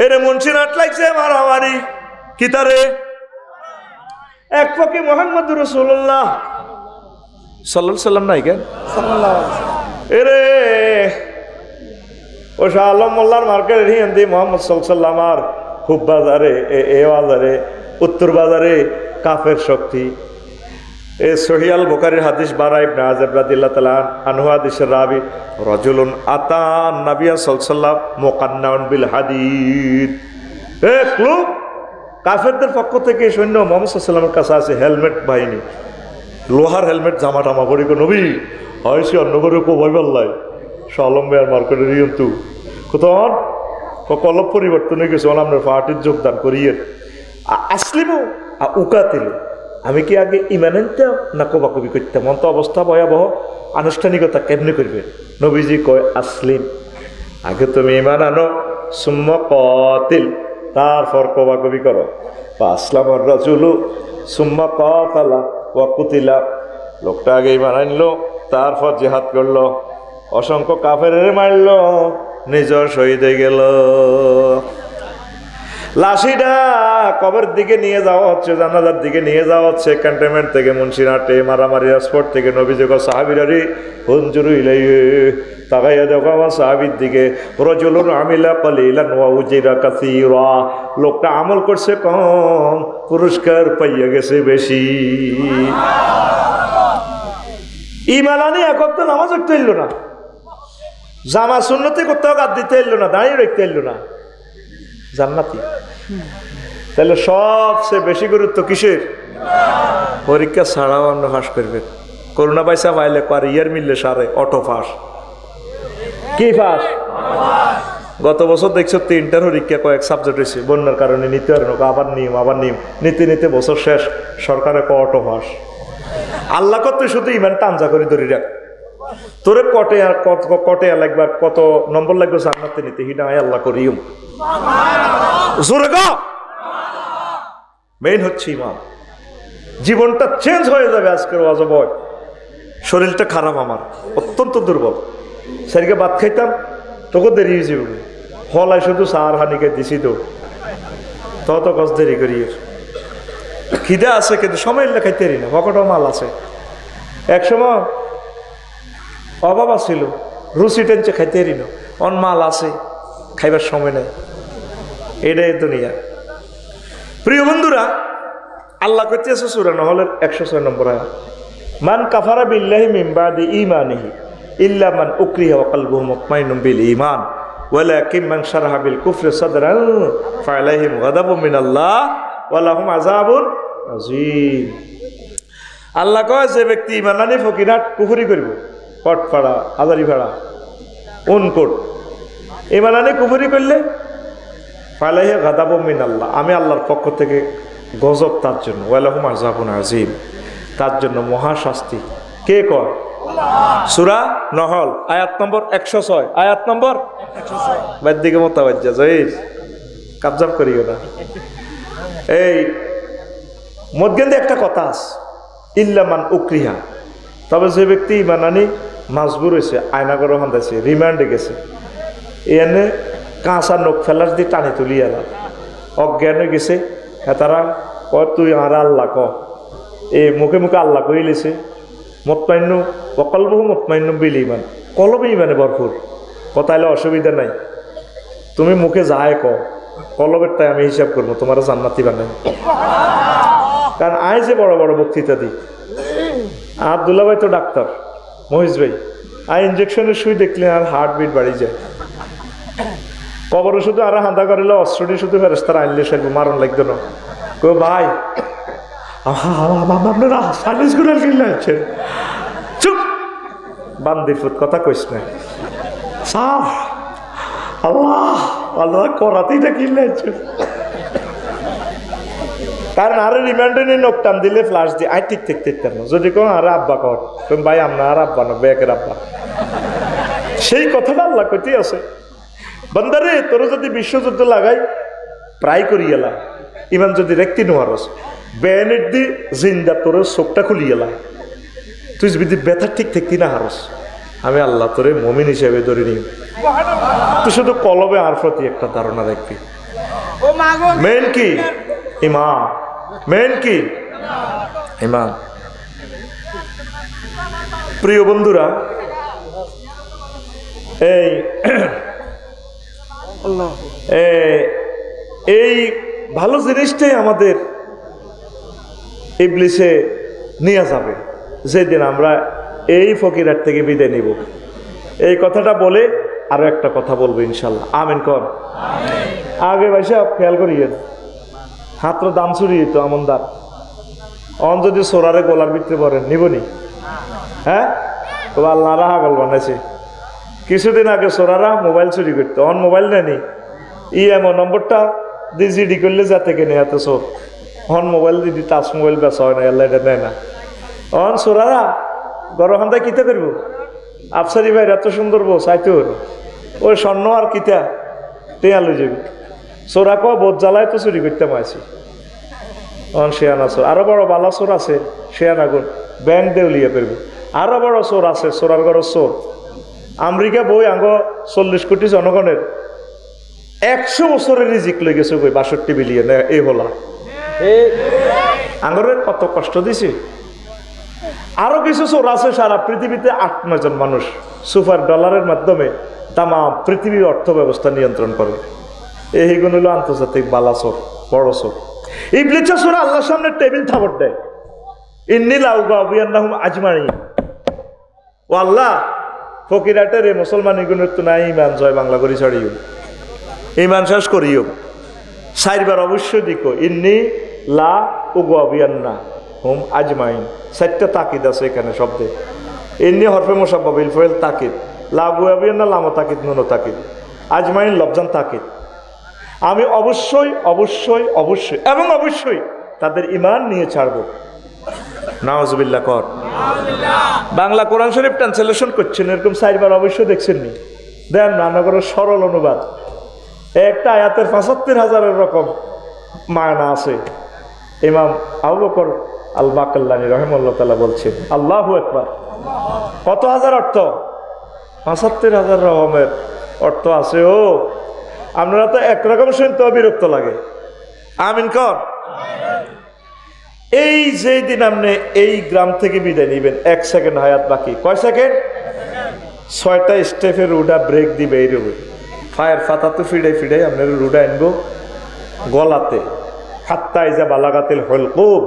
[SPEAKER 1] এরে মুন্সি নাট লাগছে মারামারি কিতারে এক পক্ষে মুহাম্মদুর রাসূলুল্লাহ সাল্লাল্লাহু আলাইহি সাল্লাম নাই কেন এরে ও শাহ আলম মোল্লার মার্কেটের হিন্দি মোহাম্মদ সাল্লাল্লাহু আলাইহি সাল্লাম আর খুব বাজারে এ বাজারে উত্তর বাজারে কাফের শক্তি এই সহিহ আল বুখারীর হাদিস বারা ইবনে আযিব রাদিয়াল্লাহু তাআলা আনহু হাদিসের রাবি রাজুলুন আতান নবী সাল্লাল্লাহু আলাইহি সাল্লাম মুকান্নাউন বিল হাদিদ এক লোক কাফেরদের পক্ষ থেকে সৈন্য মুহাম্মদ সাল্লাল্লাহু আলাইহি সাল্লামের কাছে আছে হেলমেট বাহিনী লোহার হেলমেট জামা টামা পরি কো নবী হয়ছে অন্য করে কো ভয় পাল্লাই শালম মেয়ার মার্কেটের কিন্তু কতন কলব পরিবর্তন হয়ে গেছে আমরা পার্টির যোগদান করিয়ে আসলিমো উকাতিল আমি কি আগে ইমান আনতাম না কবাকবি করতাম অন্ত অবস্থা ভয়াবহ আনুষ্ঠানিকতা কেমনি করবে নবীজি কয় আসলিম আগে তুমি ইমান আনো সুম্মা কাতিল তারপর কবাকবি করো আসলামর রাজুলু সুম্মা কাতালা ওয়া কুতিলা লোকটা আগে ইমান আনলো তারপর জিহাদ করলো অসংখ্য কাফেরের মারলো নিজর শহীদ হয়ে গেল লাশিটা কবর দিকে নিয়ে যাওয়া হচ্ছে, জানাজার দিকে নিয়ে যাওয়া হচ্ছে, ক্যান্টনমেন্ট থেকে মুন্সিরহাটে মারামারি স্পট থেকে নবীজি কয় সাহাবীরা হুনজুরু ইলাইহি, তাকাইয়া দেখো আমার সাহাবীর দিকে, রাজুলুন আমিলা কালিলান ওয়া উজিরা কাসীরা, লোকটা আমল করছে কম, পুরস্কার পাইয়া গেছে বেশি। ঈমান আনি একক তো নামাজ পড়তে এলো না, জামা সুন্নতি করতেও গাদ দিতে এলো না, দাঁড়িয়ে রাখতে এলো না, জান্নাতি। তাহলে সবচেয়ে বেশি গুরুত্ব কিসের? পরীক্ষা ছাড়াও অন্য ফাঁস করবেন। করোনা পয়সা পাইলে আর ইয়ার মিললে সারে অটো ফাঁস। কি ফাঁস? গত বছর দেখছো 3টার পরীক্ষা কয়েক সাবজেক্ট হয়েছে, বন্যার কারণে নিতে পারে না, আবার নিয়ম নিতে নিতে বছর শেষ, সরকারে অটো ফাঁস। আল্লাহ কত শুধু ইমান টানজা করে ধরি রাখ, তোরে কটে লাগবে, কত নম্বর লাগবে জান্নাতে নিতে, হিনা আল্লাহ করিম। মেইন হচ্ছে ইমান। জীবনটা চেঞ্জ হয়ে যাবে আজকের ওয়াজব। শরীরটা খারাপ, আমার অত্যন্ত দুর্বল, সেদিকে ভাত খাইতাম তোকে দেরি হয়ে যাবে, হলায় শুধু সার হানিকে দিছি তো তত কষ্ট দেরি করি। খিদে আছে কিন্তু সময় খাইতে পারি না, পকেটও মাল আছে। এক সময় অভাব ছিল, রুচি টেনছে খাইতে পারি না, অন মাল আছে, খাইবার সময় নেই। এটাই দুনিয়া। প্রিয় বন্ধুরা, আল্লাহ করতেছে সূরা নহলের 106 নম্বর আয়াত, মান কাফারা বিল্লাহি মিন বাদি ঈমানিহি ইল্লা মান উকরিহা ওয়া কলবুহু মুতমাইন্নুন বিল ঈমান ওয়ালাকিন মান শারাহা বিল কুফরি সাদরান ফাআলাইহিম গাদাবুম মিনাল্লাহ ওয়া লাহুম আযাবুন আযীম। আল্লাহ কয়, যে ব্যক্তি ঈমান আনি ফকিরাত কুফরি করব, কটপাড়া হাজারি ভাড়া উনকোট ঈমান আনি কুফরি করলে ফালাইহি গাদাবুম মিনাল্লাহ, আমি আল্লাহর পক্ষ থেকে গজব তার জন্য, ওয়া লাহুম আযাবুন আযীম, তার জন্য মহাশাস্তি। কে কয়? সূরা নহল আয়াত নম্বর 106, আয়াত নম্বর 106। বাদ দিকে মোতাবাজ্জা জয়ীর কাবজাব করিও না। এই মধ্যে একটা কথা আছে, ইল্লা মান উকরিহা, তবে যে ব্যক্তি ঈমান আনি মাজবুর হয়েছে, আয়নাগর হান্দাইছে, রিমান্ডে গেছে, এনে কাঁচা নখ ফেলার দিয়ে টানি তুলি এলাম, অজ্ঞান হয়ে গেছে, তারা কয় তুই আর আল্লাহ ক, এই মুখে মুখে আল্লাহ কইলেছে, মুতমাইন্নু ওয়াকলবুহু মুতমাইন্নুন বিল ঈমান, কলবে ঈমানে ভরপুর, কথাইলে অসুবিধা নাই, তুমি মুখে যায় ক, কলবের তাই আমি হিসাব করবো, তোমার জান্নাতি বানাই। কারণ আয় যে বড় বড় বক্তৃতা দিই, আব্দুল্লাহ ভাই তো ডাক্তার, মহিষ ভাই আয় ইঞ্জেকশনের সুই দেখলে আর হার্টবিট বাড়ি যায়, কবর শুধু আর হান্দা করিলে অস্ত্রটি শুধু ফেরেস্তারা আনলে সেরকম মারণ লাগতো না। কো ভাই আপনারা সার্ভিস করে কিনলে আছেন, চুপ বান্দির ফুট কথা কইস না, সাহ আল্লাহ আল্লাহ করাতেই না কিনলে আছেন। কারণ আরে রিমান্ডে নিয়ে নখ টান দিলে ফ্লাশ দিয়ে আই ঠিক থাকতে না, যদি কোনো আরে আব্বা কর তুমি ভাই আমরা আর আব্বা না বেকের আব্বা, সেই কথাটা আল্লাহ কইতেই আছে, বান্দারে তোর যদি বিশ্বযুদ্ধ লাগাই প্রায় করি গেলা, ইমান যদি রেখতি নোয়ারস বেনেট দি জিন্দা তোর চোখটা খুলি গেলা, তুই যদি ব্যথা ঠিক থাকতি না হারস, আমি আল্লাহ তোরে মুমিন হিসেবে ধরে নিই। তুই শুধু কলবে আর প্রতি একটা ধারণা রাখবি, মেন কি ইমান, মেন কি ইমান। প্রিয় বন্ধুরা, এই ভালো জিনিসটাই আমাদের ইবলিসে নিয়ে যাবে যেদিন আমরা এই ফকিরাত থেকে বিদায় নিব। এই কথাটা বলে আরো একটা কথা বলবো ইনশাল্লাহ, আমিন কর। আগে ভাইসা খেয়াল করিয়েন, হাতর দাম চুরিয়ে তো আমন দাম, অন যদি সোরারে গোলার ভিতরে পড়েন নিবনি, হ্যাঁ তো আল্লাহ রাহা গল বানাইছে। কিছুদিন আগে সোরারা মোবাইল চুরি করতো, অন মোবাইল নেয়নি, এমন নম্বরটা দিয়ে জিডি করলে যা থেকে নেই এত চোর, অন মোবাইল দিদি টাচ মোবাইল বেচা হয় না, আল্লাহ এটা নেয় না। অন সোরারা গরখানটা কিতা করবো, আফসারি ভাই এত সুন্দর বউ চাইতে হলো, ওই স্বর্ণ আর কিতা টেয়া লই যাবি, চোরা কো বোধ জ্বালায় তো চুরি করতে মাইছি। অন শেয়ানা চোর, আরো বড় বালা চোর আছে শেয়ানা গুণ, ব্যাংক দেউলিয়া করবে। আরো বড় চোর আছে, চোরার ঘর চোর, আমেরিকা বই আঙ্গ 40 কোটি জনগণের 100 বছরের রিজিক লই গেছে কই 62 বিলিয়ন এই হলা আঙ্গরের কত কষ্ট দিছে। আরো কিছু চোর আছে সারা পৃথিবীতে 8-9 জন মানুষ সুপার ডলারের মাধ্যমে তাম পৃথিবীর অর্থ ব্যবস্থা নিয়ন্ত্রণ করে। এইগুলো হলো আন্তর্জাতিক বালা চোর, বড় চোর। ইবলিসের চোর আল্লাহর সামনে টেবিল থাপড় দেয়, ইন্নী লাউগাবিয়ান্নাহুম আজমাইন। ও আল্লাহ, ফকিরাটের এই মুসলমান এগুলোর তো নাই ইমান জয় বাংলা করি ছাড়িও, ইমান শেষ করিও। 4 বার অবশ্যই দিকো ইন্নী লা উগাবিয়ান্না হুম আজমাইন। 4টা তাকিদ আছে এখানে শব্দে। ইন্নী হরফে মুসাব্বাব বিল ফাইল তাকিদ, লা উগাবিয়ান্না লাম তাকিদ নুন তাকিদ, আজমাইন লফজান তাকিদ। আমি অবশ্যই অবশ্যই অবশ্যই এবং অবশ্যই তাদের ইমান নিয়ে ছাড়বো। নাউজুবিল্লাহ কর। বাংলা কোরআন শরীফ ট্রান্সলেশন করছেন, এরকম 4 বার অবশ্যই দেখছেন নি? দেন রান্নাঘরের সরল অনুবাদ। একটা আয়াতের 75,000 রকম মায়না আছে। ইমাম আবু বকর আল বাকাল্লানী রাহিমাহুল্লাহ তাআলা বলছেন আল্লাহু আকবার। কত হাজার অর্থ? 75,000 রকমের অর্থ আছে। ও আপনারা তো একরকম শুনতে বিরক্ত লাগে। আমিন কর। এই যে দিন আপনি এই গ্রাম থেকে বিদায় নিবেন, 1 সেকেন্ড হায়াত বাকি। কয় সেকেন্ড? 6টা স্টেপের রুডা ব্রেক দিবে। এইরকম ফায়ার ফাতা তো ফিডাই ফিডাই আপনার রুডা আনবো গলাতে। হাত্তা ইজা বালাগাতিল হুলকুম,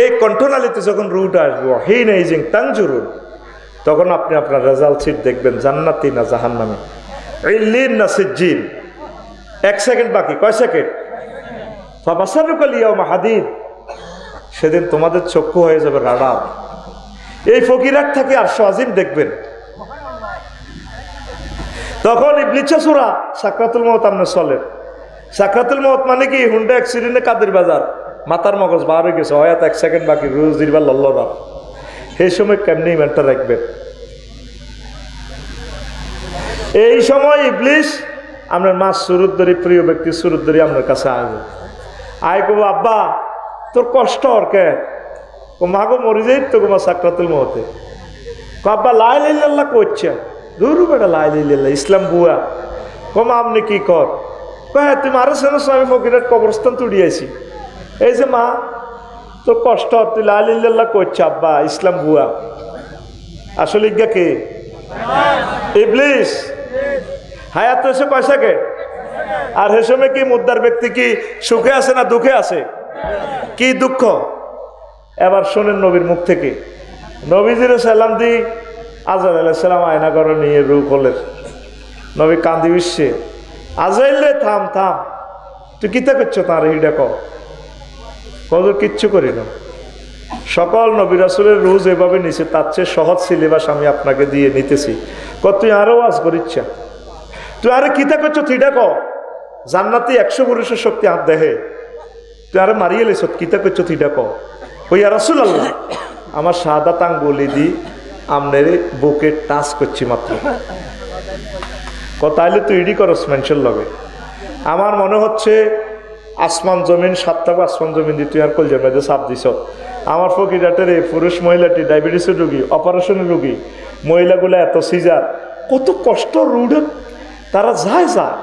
[SPEAKER 1] এই কণ্ঠনালীতে যখন রুডা আসবো হিনা ইজিং তানজুরুন, তখন আপনি আপনার রেজাল্ট শিট দেখবেন জান্নাতি না জাহান্নামী, ইল্লিন না সিজ্জিন। 1 সেকেন্ড বাকি। কয় সেকেন্ড? ফাবাসারুকাল ইয়াউমা হাদিদ, সেদিন তোমাদের চক্ষু হয়ে যাবে রাডার। এই ফকিরাত থেকে আরশ আজিম দেখবেন। তখন ইবলিসের সূরা সাকরাতুল মউত আমনে চলে। সাকরাতুল মউত মানে কি? হুন্ডা অ্যাক্সিডেন্টে কাদের বাজার মাথার মগজ বার হয়ে গেছে, হয়তো 1 সেকেন্ড বাকি, রোজ দিরবার লল্লরা। এই সময় কেমনি ইমানটা রাখবেন? এই সময় ইবলিস আপনার মা সুরুদ্দরি, প্রিয় ব্যক্তি সুরুদ্দরি আপনার কাছে আসবে। আয় কব আব্বা তোর কষ্ট আর কে? ও মাগো মরি যাই তো গোমা সাকরাতুল মউতে। আব্বা লা ইলাহা ইল্লাল্লাহ করছে। দুরু বেটা লা ইলাহা ইল্লাল্লাহ, ইসলাম বুয়া। কমা আপনি কি কর? কয় তুমি আরো শোনো, আমি ফকিরের কবরস্থান তুড়িয়েছি। এই যে মা তোর কষ্ট, তুই লা ইলাহা ইল্লাল্লাহ করছে আব্বা, ইসলাম বুয়া। আসলে ইজ্ঞা কে? ইবলিস। হায়াত এসে কয় সেকেন্ড? আর সে সময় কি মুদ্দার ব্যক্তি কি সুখে আছে না দুঃখে আছে? কি দুঃখ? এবার শোনেন নবীর মুখ থেকে। নবীজির সালাম দি আজরাইল আলাইহিস সালাম আয়না করে নিয়ে রূহ হলেন। নবী কান্দি উঠছে, আজরাইল থাম থাম, তুই কিতা করছো? তার হিডা কত কিচ্ছু করি না। সকল নবী রাসূলের রূহ যেভাবে নিছে তার চেয়ে সহজ সিলেবাস আমি আপনাকে দিয়ে নিতেছি। তুই আরো ওয়াজ করিচ্ছা, তুই আরে কিতা করছো? তুই ডাক জান্নাতি 100 পুরুষের শক্তি হাত দেহে, তুই আরে মারিয়ে লেছ, কিতা করছো? তুই ডাক ওই ইয়া রাসূলুল্লাহ, আমার শাহাদাত আঙ্গুলি দি আমনের বুকে টাচ করছি মাত্র। তাইলে তুই ইডি করস মানুষের লগে। আমার মনে হচ্ছে আসমান জমিন 7টা আসমান জমিন দিয়ে তুই আর কলজের মধ্যে চাপ দিছ। আমার ফকিরাটের এই পুরুষ মহিলাটি ডায়াবেটিসের রোগী, অপারেশনের রোগী, মহিলাগুলো এত সিজার, কত কষ্ট রুডে তারা যায় যায়।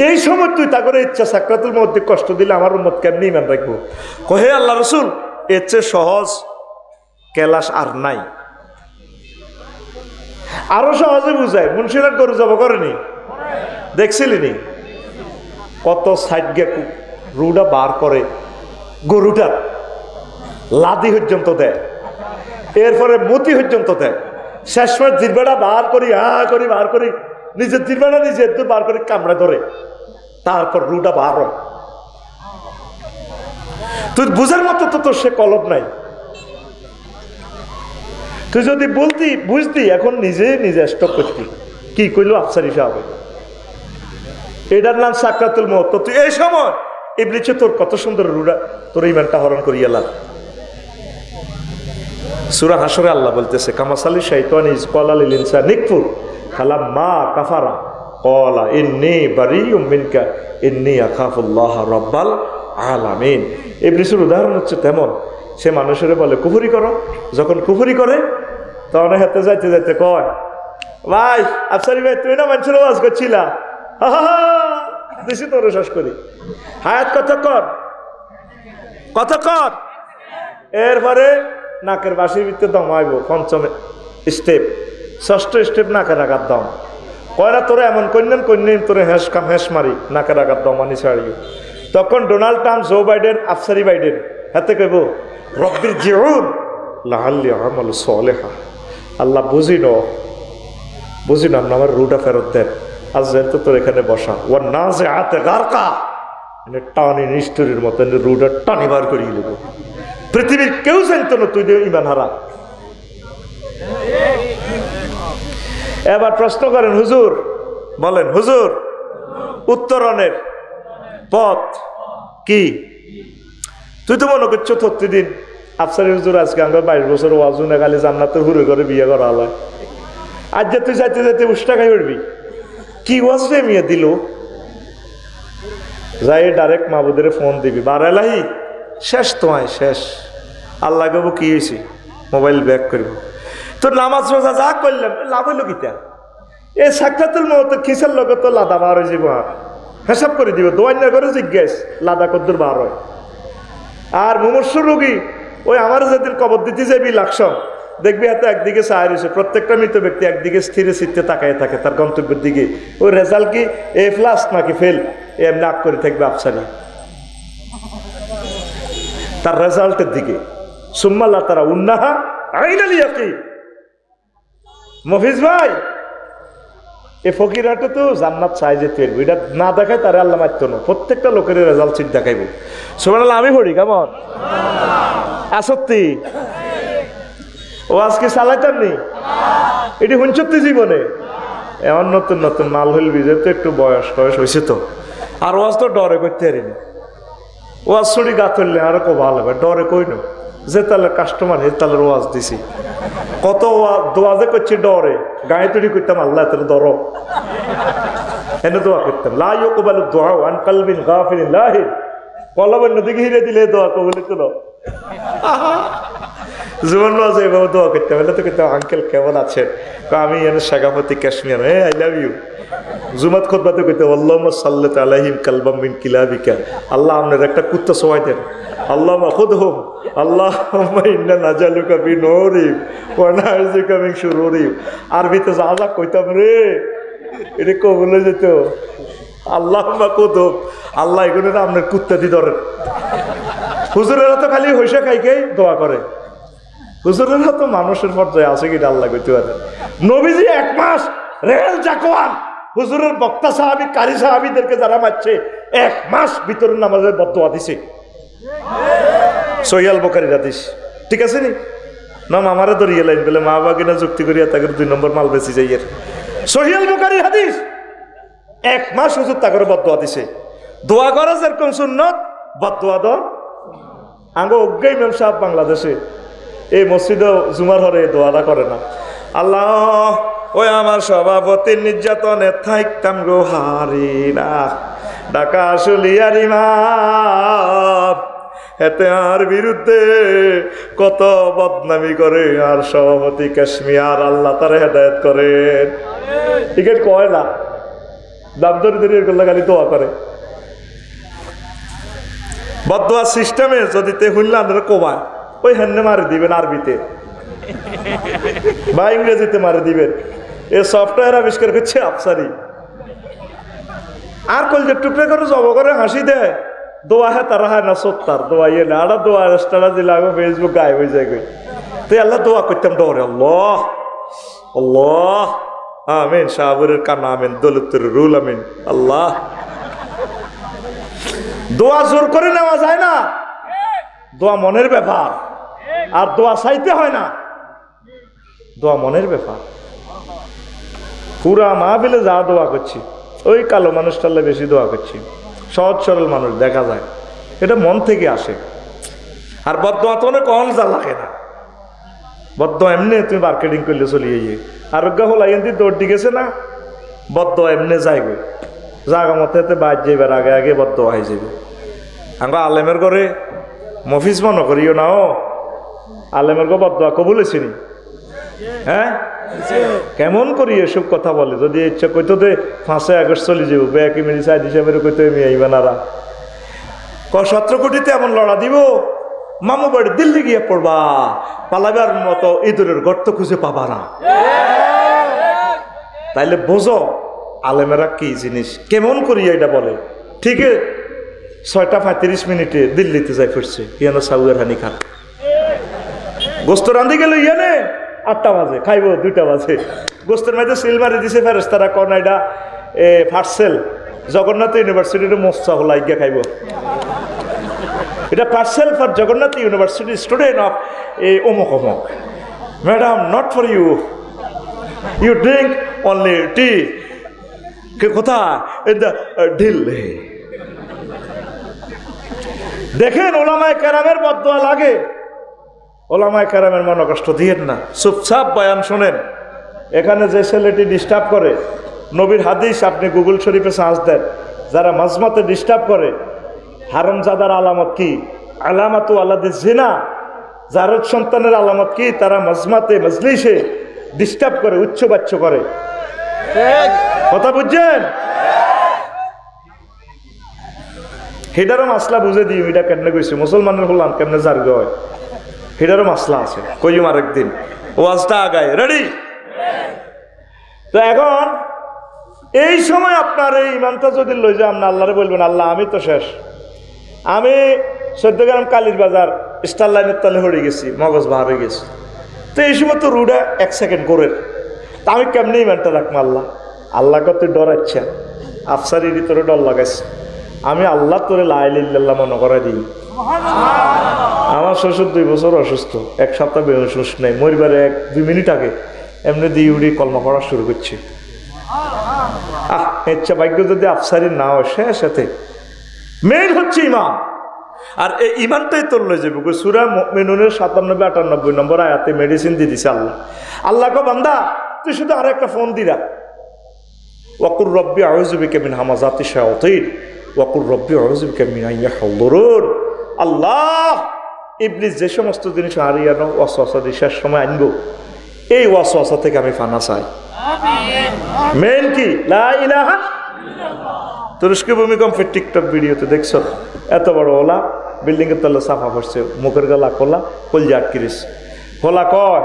[SPEAKER 1] এই সময় তুই তা করে ইচ্ছা সাকরাতুল মউতে কষ্ট দিলে আমার উম্মত কেমনি ইমান রাখবো? কহে আল্লাহ রসুল, এর চেয়ে সহজ কেলাস আর নাই। আরো সহজে বুঝায়। মুন্সিরাট গরু জব করেনি, দেখছিলি নি? কত সাইড গে রুডা বার করে, গরুটার লাদি পর্যন্ত দেয়, এরপরে মতি পর্যন্ত দেয়। শেষ সময় জিরবাটা বার করি করি বার করি, নিজের জিরবাটা নিজের বার করে কামড়া ধরে, তারপর রুডা বার হয়। তুই বুঝার মতো তো তোর সে কলব নাই। তুই যদি বলতি বুঝতি, এখন নিজে নিজে স্টপ করতি, কি কইল আফসারি সাহেব, এটার নাম সাকরাতুল মউত। তো তুই এই সময় ইবলিসে তোর কত সুন্দর রুডা তোর ইমানটা হরণ করিয়া লাগ। সূরা হাশরে আল্লাহ বলতেছে, কামাসালি শাইতানি ইজ ক্বালা লিল ইনসানি নিকফুর ফালাম্মা কাফারা ক্বালা ইন্নী বারিউম মিনকা ইন্নী আখাফুল্লাহ রাব্বাল আলামিন। ইবলিসের উদাহরণ হচ্ছে তেমন, সে মানুষের বলে কুফরি করো, যখন কুফরি করে তখন হাতে যাইতে যাইতে কয়, ভাই আফসারি ভাই তুমি না মানুষের ওয়াজ করছিলা, দিছি তোরে শেষ করি। হায়াত কতক্ষণ, কতক্ষণ? এরপরে নাকের বাসির ভিতরে দম আইব, পঞ্চম স্টেপ, ষষ্ঠ স্টেপ নাকের আঘাত দম। কয়রা তোরা এমন কন্যান কন্যান তোরে হেঁস মারি নাকের আঘাত দম আনি ছাড়িও। তখন ডোনাল্ড ট্রাম্প, জো বাইডেন, আফসারি বাইডেন হাতে কইব রব্বির জিউন লাআল্লি আমালু সালিহা। আল্লাহ বুঝি না আমার রুটা ফেরত দেন। আজ যেহেতু তোর এখানে বসা, ও না যে হাতে গারকা টানি নিষ্ঠুরের মতো রুটা টানি বার করিয়ে দেবো। পৃথিবীর কেউ জানতো না তুই ইমান হারা। এবার প্রশ্ন করেন হুজুর, বলেন হুজুর উত্তরণের পথ কি? তুই তো মনে করছো 30 দিন আফসারি হুজুর আজকে আমরা 22 বছর ওয়াজু না খালি জান্নাতের হুরে করে বিয়ে করা হলো। আজ যে তুই যাইতে যাইতে উষ্টা খাই উঠবি, কি ওয়াজ রে মিয়া দিল? যাই ডাইরেক্ট মাহবুদের ফোন দিবি, বারালাহি শেষ, তোমায় শেষ। আল্লাহ গব কি হয়েছে, মোবাইল ব্যাক করবো। তোর নামাজ রোজা যা করলাম লাভ হইল কিতা? এই সাক্ষাতুল মত খিসের লোক তো লাদা বার হয়ে যাব, হিসাব করে দিবে। দোয়ান্য করে জিজ্ঞেস লাদা কদ্দুর বার হয়। আর মুমূর্ষ রোগী ওই আমার যেদিন কবর দিতে যাবি লাকসম, দেখবি এত একদিকে চায় রয়েছে। প্রত্যেকটা মৃত ব্যক্তি একদিকে স্থিরে চিত্তে তাকায় থাকে তার গন্তব্যের দিকে। ওই রেজাল্ট কি এ প্লাস নাকি ফেল, এমনি আগ করে থাকবে আফসারি তার রেজাল্টের দিকে। সুম্মাল্লাহ তারা উন্নাহা আইনাল ইয়াকিন। মফিজ ভাই, এ ফকিরাটা তো জান্নাত চাই যেতে পারবো, এটা না দেখায় তারা আল্লাহ মারতো না। প্রত্যেকটা লোকের রেজাল্ট চিট দেখাইব। সুবহানাল্লাহ, আমি পড়ি কেমন আসত্তি ও আজকে চালাইতাম নি, এটি হুঞ্চত্তি জীবনে এমন নতুন নতুন মাল হইল বিজে তো একটু বয়স হয়েছে তো। আর ওয়াজ তো ডরে করতে পারিনি, ওয়াজ ছড়ি গা ধরলে আরো কো ভালো হবে। ডরে কই না যে তাহলে কাস্টমার হে তাহলে ওয়াজ দিছি, কত দোয়াজে করছি ডরে। গায়ে তৈরি করতাম আল্লাহ তোর ধরো এনে দোয়া করতাম। লা ইউকবালু দুআ আন কলবিন গাফিলিন লাহিন। কলবের নদীকে হিরে দিলে দোয়া কবুল হতো। জীবন মাঝে এভাবে দোয়া করতে হবে তো করতে। আঙ্কেল কেমন আছেন? আমি এনে শেখাপতি কাশ্মীর, হ্যাঁ আই লাভ ইউ। জুমাত খুতবাতে কইতে আল্লাহুম্মা সাল্লি আলাইহিম কালবাম মিন কিলাবিকা। আল্লাহ আপনার একটা কুত্তা সবাই দেন। আল্লাহুম্মা খুদহুম আল্লাহুম্মা ইন্না নাজালুকা ফি নূরিহিম ওয়া নাউযুবিকা মিন শুরুরিহিম। আরবিতে যা যা কইতাম রে এটা কবুল হয়ে যেত। আল্লাহুম্মা খুদহুম, আল্লাহ এগুলো আপনার কুত্তা দি ধরেন। হুজুরেরা তো খালি হইসা খাইকেই দোয়া করে। হুজুরেরা তো মানুষের পর্যায়ে আছে কিনা আল্লাহ কইতে পারে। নবীজি 1 মাস রেল জাকওয়ান হুজুরের বক্তা সাহাবী কারি সাহাবীদেরকে যারা মারছে 1 মাস ভিতরে নামাজের বদদোয়া দিছে। সহিহ আল বুখারীর হাদিস, ঠিক আছে নি? না আমারে ধরিয়ে লাইন বলে মা বাবা কিনা যুক্তি করিয়া তাকে 2 নম্বর মাল বেশি যাই। এর সহিহ আল বুখারীর হাদিস, 1 মাস হুজুর তাকে বদদোয়া দিছে। দোয়া করা যেরকম সুন্নত, বদদোয়া দাও আঙ্গ অজ্ঞ ইমাম সাহেব বাংলাদেশে এই মসজিদে জুমার হরে দোয়াটা করে না। আল্লাহ ওই আমার সভাপতির নির্যাতনে থাকতাম গো হারি না, ঢাকা আসলিয়ার ইমাম এতে আর বিরুদ্ধে কত বদনামি করে। আর সভাপতি কাশ্মীর আল্লাহ তার হেদায়েত করেন। টিকিট কয় না, দাম ধরে ধরে এগুলো খালি দোয়া করে। বদদোয়া সিস্টেমে যদি তে শুনলে আপনারা কোবায় ওই হেন্নে মারি দিবেন আরবিতে বা ইংরেজিতে মারি দিবেন। এই সফটওয়্যার আবিষ্কার করছে আফসারি। আর কলজের টুকরে করে জব করে হাসি দেয়। দোয়া হ্যাঁ তারা হয় না সত্তার দোয়া ইয়ে না। আর দোয়া স্টারা দিলে আগে ফেসবুক গায়ে হয়ে যায়। তো আল্লাহ দোয়া করতাম ডরে আল্লাহ আল্লাহ আমিন। শাহবুরের কান্না আমিন, দৌলতের রুল আমিন। আল্লাহ দোয়া জোর করে নেওয়া যায় না, দোয়া মনের ব্যাপার। আর দোয়া চাইতে হয় না, দোয়া মনের ব্যাপার। পুরা মাহফিলে যা দোয়া করছি ওই কালো মানুষটালে বেশি দোয়া করছি। সহজ সরল মানুষ দেখা যায়, এটা মন থেকে আসে। আর বদদোয়া তো অনেক কম যা লাগে না। বদদোয়া এমনি তুমি মার্কেটিং করলে চলিয়ে গিয়ে আরোগ্য হল এমনি দৌড় গেছে না, বদদোয়া এমনি যাইবে জাগা মতে বাদ যাইবার আগে আগে বদদোয়া হয়ে যাবে। আমরা আলেমের ঘরে মফিজ মনে করিও না, ও আলেমের গো বদদোয়া কবুল হয়েছিনি? হ্যাঁ কেমন করি এসব কথা বলে? যদি ইচ্ছা কইতো দে 5 আগস্ট চলে যাব ব্যাকি মিলি সাইড হিসাবে কইতে আমি আইবানারা 17 কোটিতে এমন লড়া দিব মামু বাড়ি দিল্লি গিয়ে পড়বা পালাবার মতো ইঁদুরের গর্ত খুঁজে পাবা না। তাইলে বোঝো আলেমেরা কি জিনিস, কেমন করিয়া এটা বলে। ঠিক 6:35 দিল্লিতে যাই ফিরছে ইয়ানো সাউয়ের হানি খান গোস্ত রান্ধি গেল ইয়ানে 8টা বাজে খাইব 2টা বাজে গোস্তের মধ্যে সিল মারি দিছে ফেরেশতারা কোন এটা পার্সেল জগন্নাথ ইউনিভার্সিটির মোস্তা হলাই গিয়া খাইব এটা parcel for Jagannath university student of অমুক অমুক madam not for you you drink only tea কে কথা ঢিল দেখেন ওলামায়ে কেরামের বদদোয়া লাগে। ওলামায়ে কেরামের মনে কষ্ট দিয়েন না, চুপচাপ বয়ান শোনেন। এখানে যে ছেলেটি ডিস্টার্ব করে নবীর হাদিস আপনি গুগল শরীফে সার্চ দেন, যারা মাজমাতে ডিস্টার্ব করে হারামজাদার আলামত কি? আলামাতু আলাদি জিনা, জারদ সন্তানের আলামত কি? তারা মাজমাতে মজলিসে ডিস্টার্ব করে, উচ্চবাচ্য করে। কথা বুঝছেন? হেডারও মাসলা বুঝে দিই এটা কেমনে কইছি মুসলমানের হলাম কেমনে জার্গ হয় হেডারও মাসলা আছে কইম আরেকদিন ওয়াজটা আগায় রেডি। তো এখন এই সময় আপনার এই ইমানটা যদি লই যান না আল্লাহরে বলবেন আল্লাহ আমি তো শেষ, আমি 14 গ্রাম কালীর বাজার স্টার লাইনের তলে হয়ে গেছি, মগজ বার হয়ে গেছি। তো এই সময় তো রুডা 1 সেকেন্ড করে তা আমি কেমনি ইমানটা রাখবো আল্লাহ? আল্লাহ কত ডরাচ্ছা আফসারির ভিতরে ডর লাগাইছে, আমি আল্লাহ তোরে লা ইলাহা ইল্লাল্লাহ মনে করে দিই। আমার শ্বশুর 2 বছর অসুস্থ, 1 সপ্তাহ বেহুশ নেই, মরিবারে 1-2 মিনিট আগে এমনি দিয়ে উড়ি কলমা পড়া শুরু করছে। ইচ্ছা ভাগ্য যদি আফসারির না হয় সে সাথে মেন হচ্ছে ইমান। আর এই ইমানটাই তোর লয়ে যাবে। সূরা মুমিনুনের 97-98 নম্বর আয়াতে মেডিসিন দিয়ে দিছে আল্লাহ। আল্লাহ কো বান্দা তুই শুধু আর একটা ফোন দিরা, ওয়াকুর রব্বি আউযু বিকা মিন হামাযাতি শায়াতিন ওয়াকুর রব্বি আউযু বিকা মিন আন ইয়াহদুরুন। আল্লাহ ইবলিস যে সমস্ত জিনিস হারিয়ানো ওয়াসওয়াসা দিশার সময় আনবো, এই ওয়াসওয়াসা থেকে আমি ফানা চাই। মেন কি? লা ইলাহা ইল্লাল্লাহ। তুরস্কে ভূমিকম্পের টিকটক ভিডিওতে দেখছো এত বড় ওলা বিল্ডিং এর তলে সাফা করছে, মুখের গলা খোলা, কলজা আটকিরিস। খোলা কয়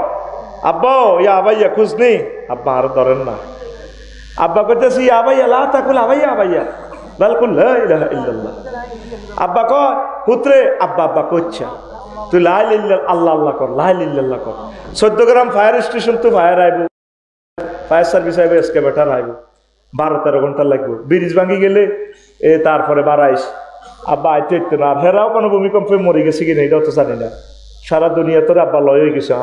[SPEAKER 1] আব্বা ইয়া আবাইয়া খুঁজ নেই, আব্বা আর ধরেন না। আব্বা কইতেছি ইয়া আবাইয়া লা তাকুল আবাইয়া আবাইয়া বালকুল লা ইলাহা ইল্লাল্লাহ। আব্বা কয় পুত্রে আব্বা আব্বা কইছা তুই লা ইলাহা ইল্লাল্লাহ আল্লাহ আল্লাহ কর, লা ইলাহা ইল্লাল্লাহ কর। 14 গ্রাম ফায়ার স্টেশন তো ফায়ার আইব, ফায়ার সার্ভিস আইব, এসকেভেটার আইব, 12-13 ঘন্টা লাগবে। ব্রিজ ভাঙি গেলে তারপরে বাড়াইস আব্বা আইতে ইতে না। হেরাও কোনো ভূমিকম্পে মরে গেছে কিনা এটাও তো জানি না। সারা দুনিয়া তোর আব্বা লয় হয়ে গেছে,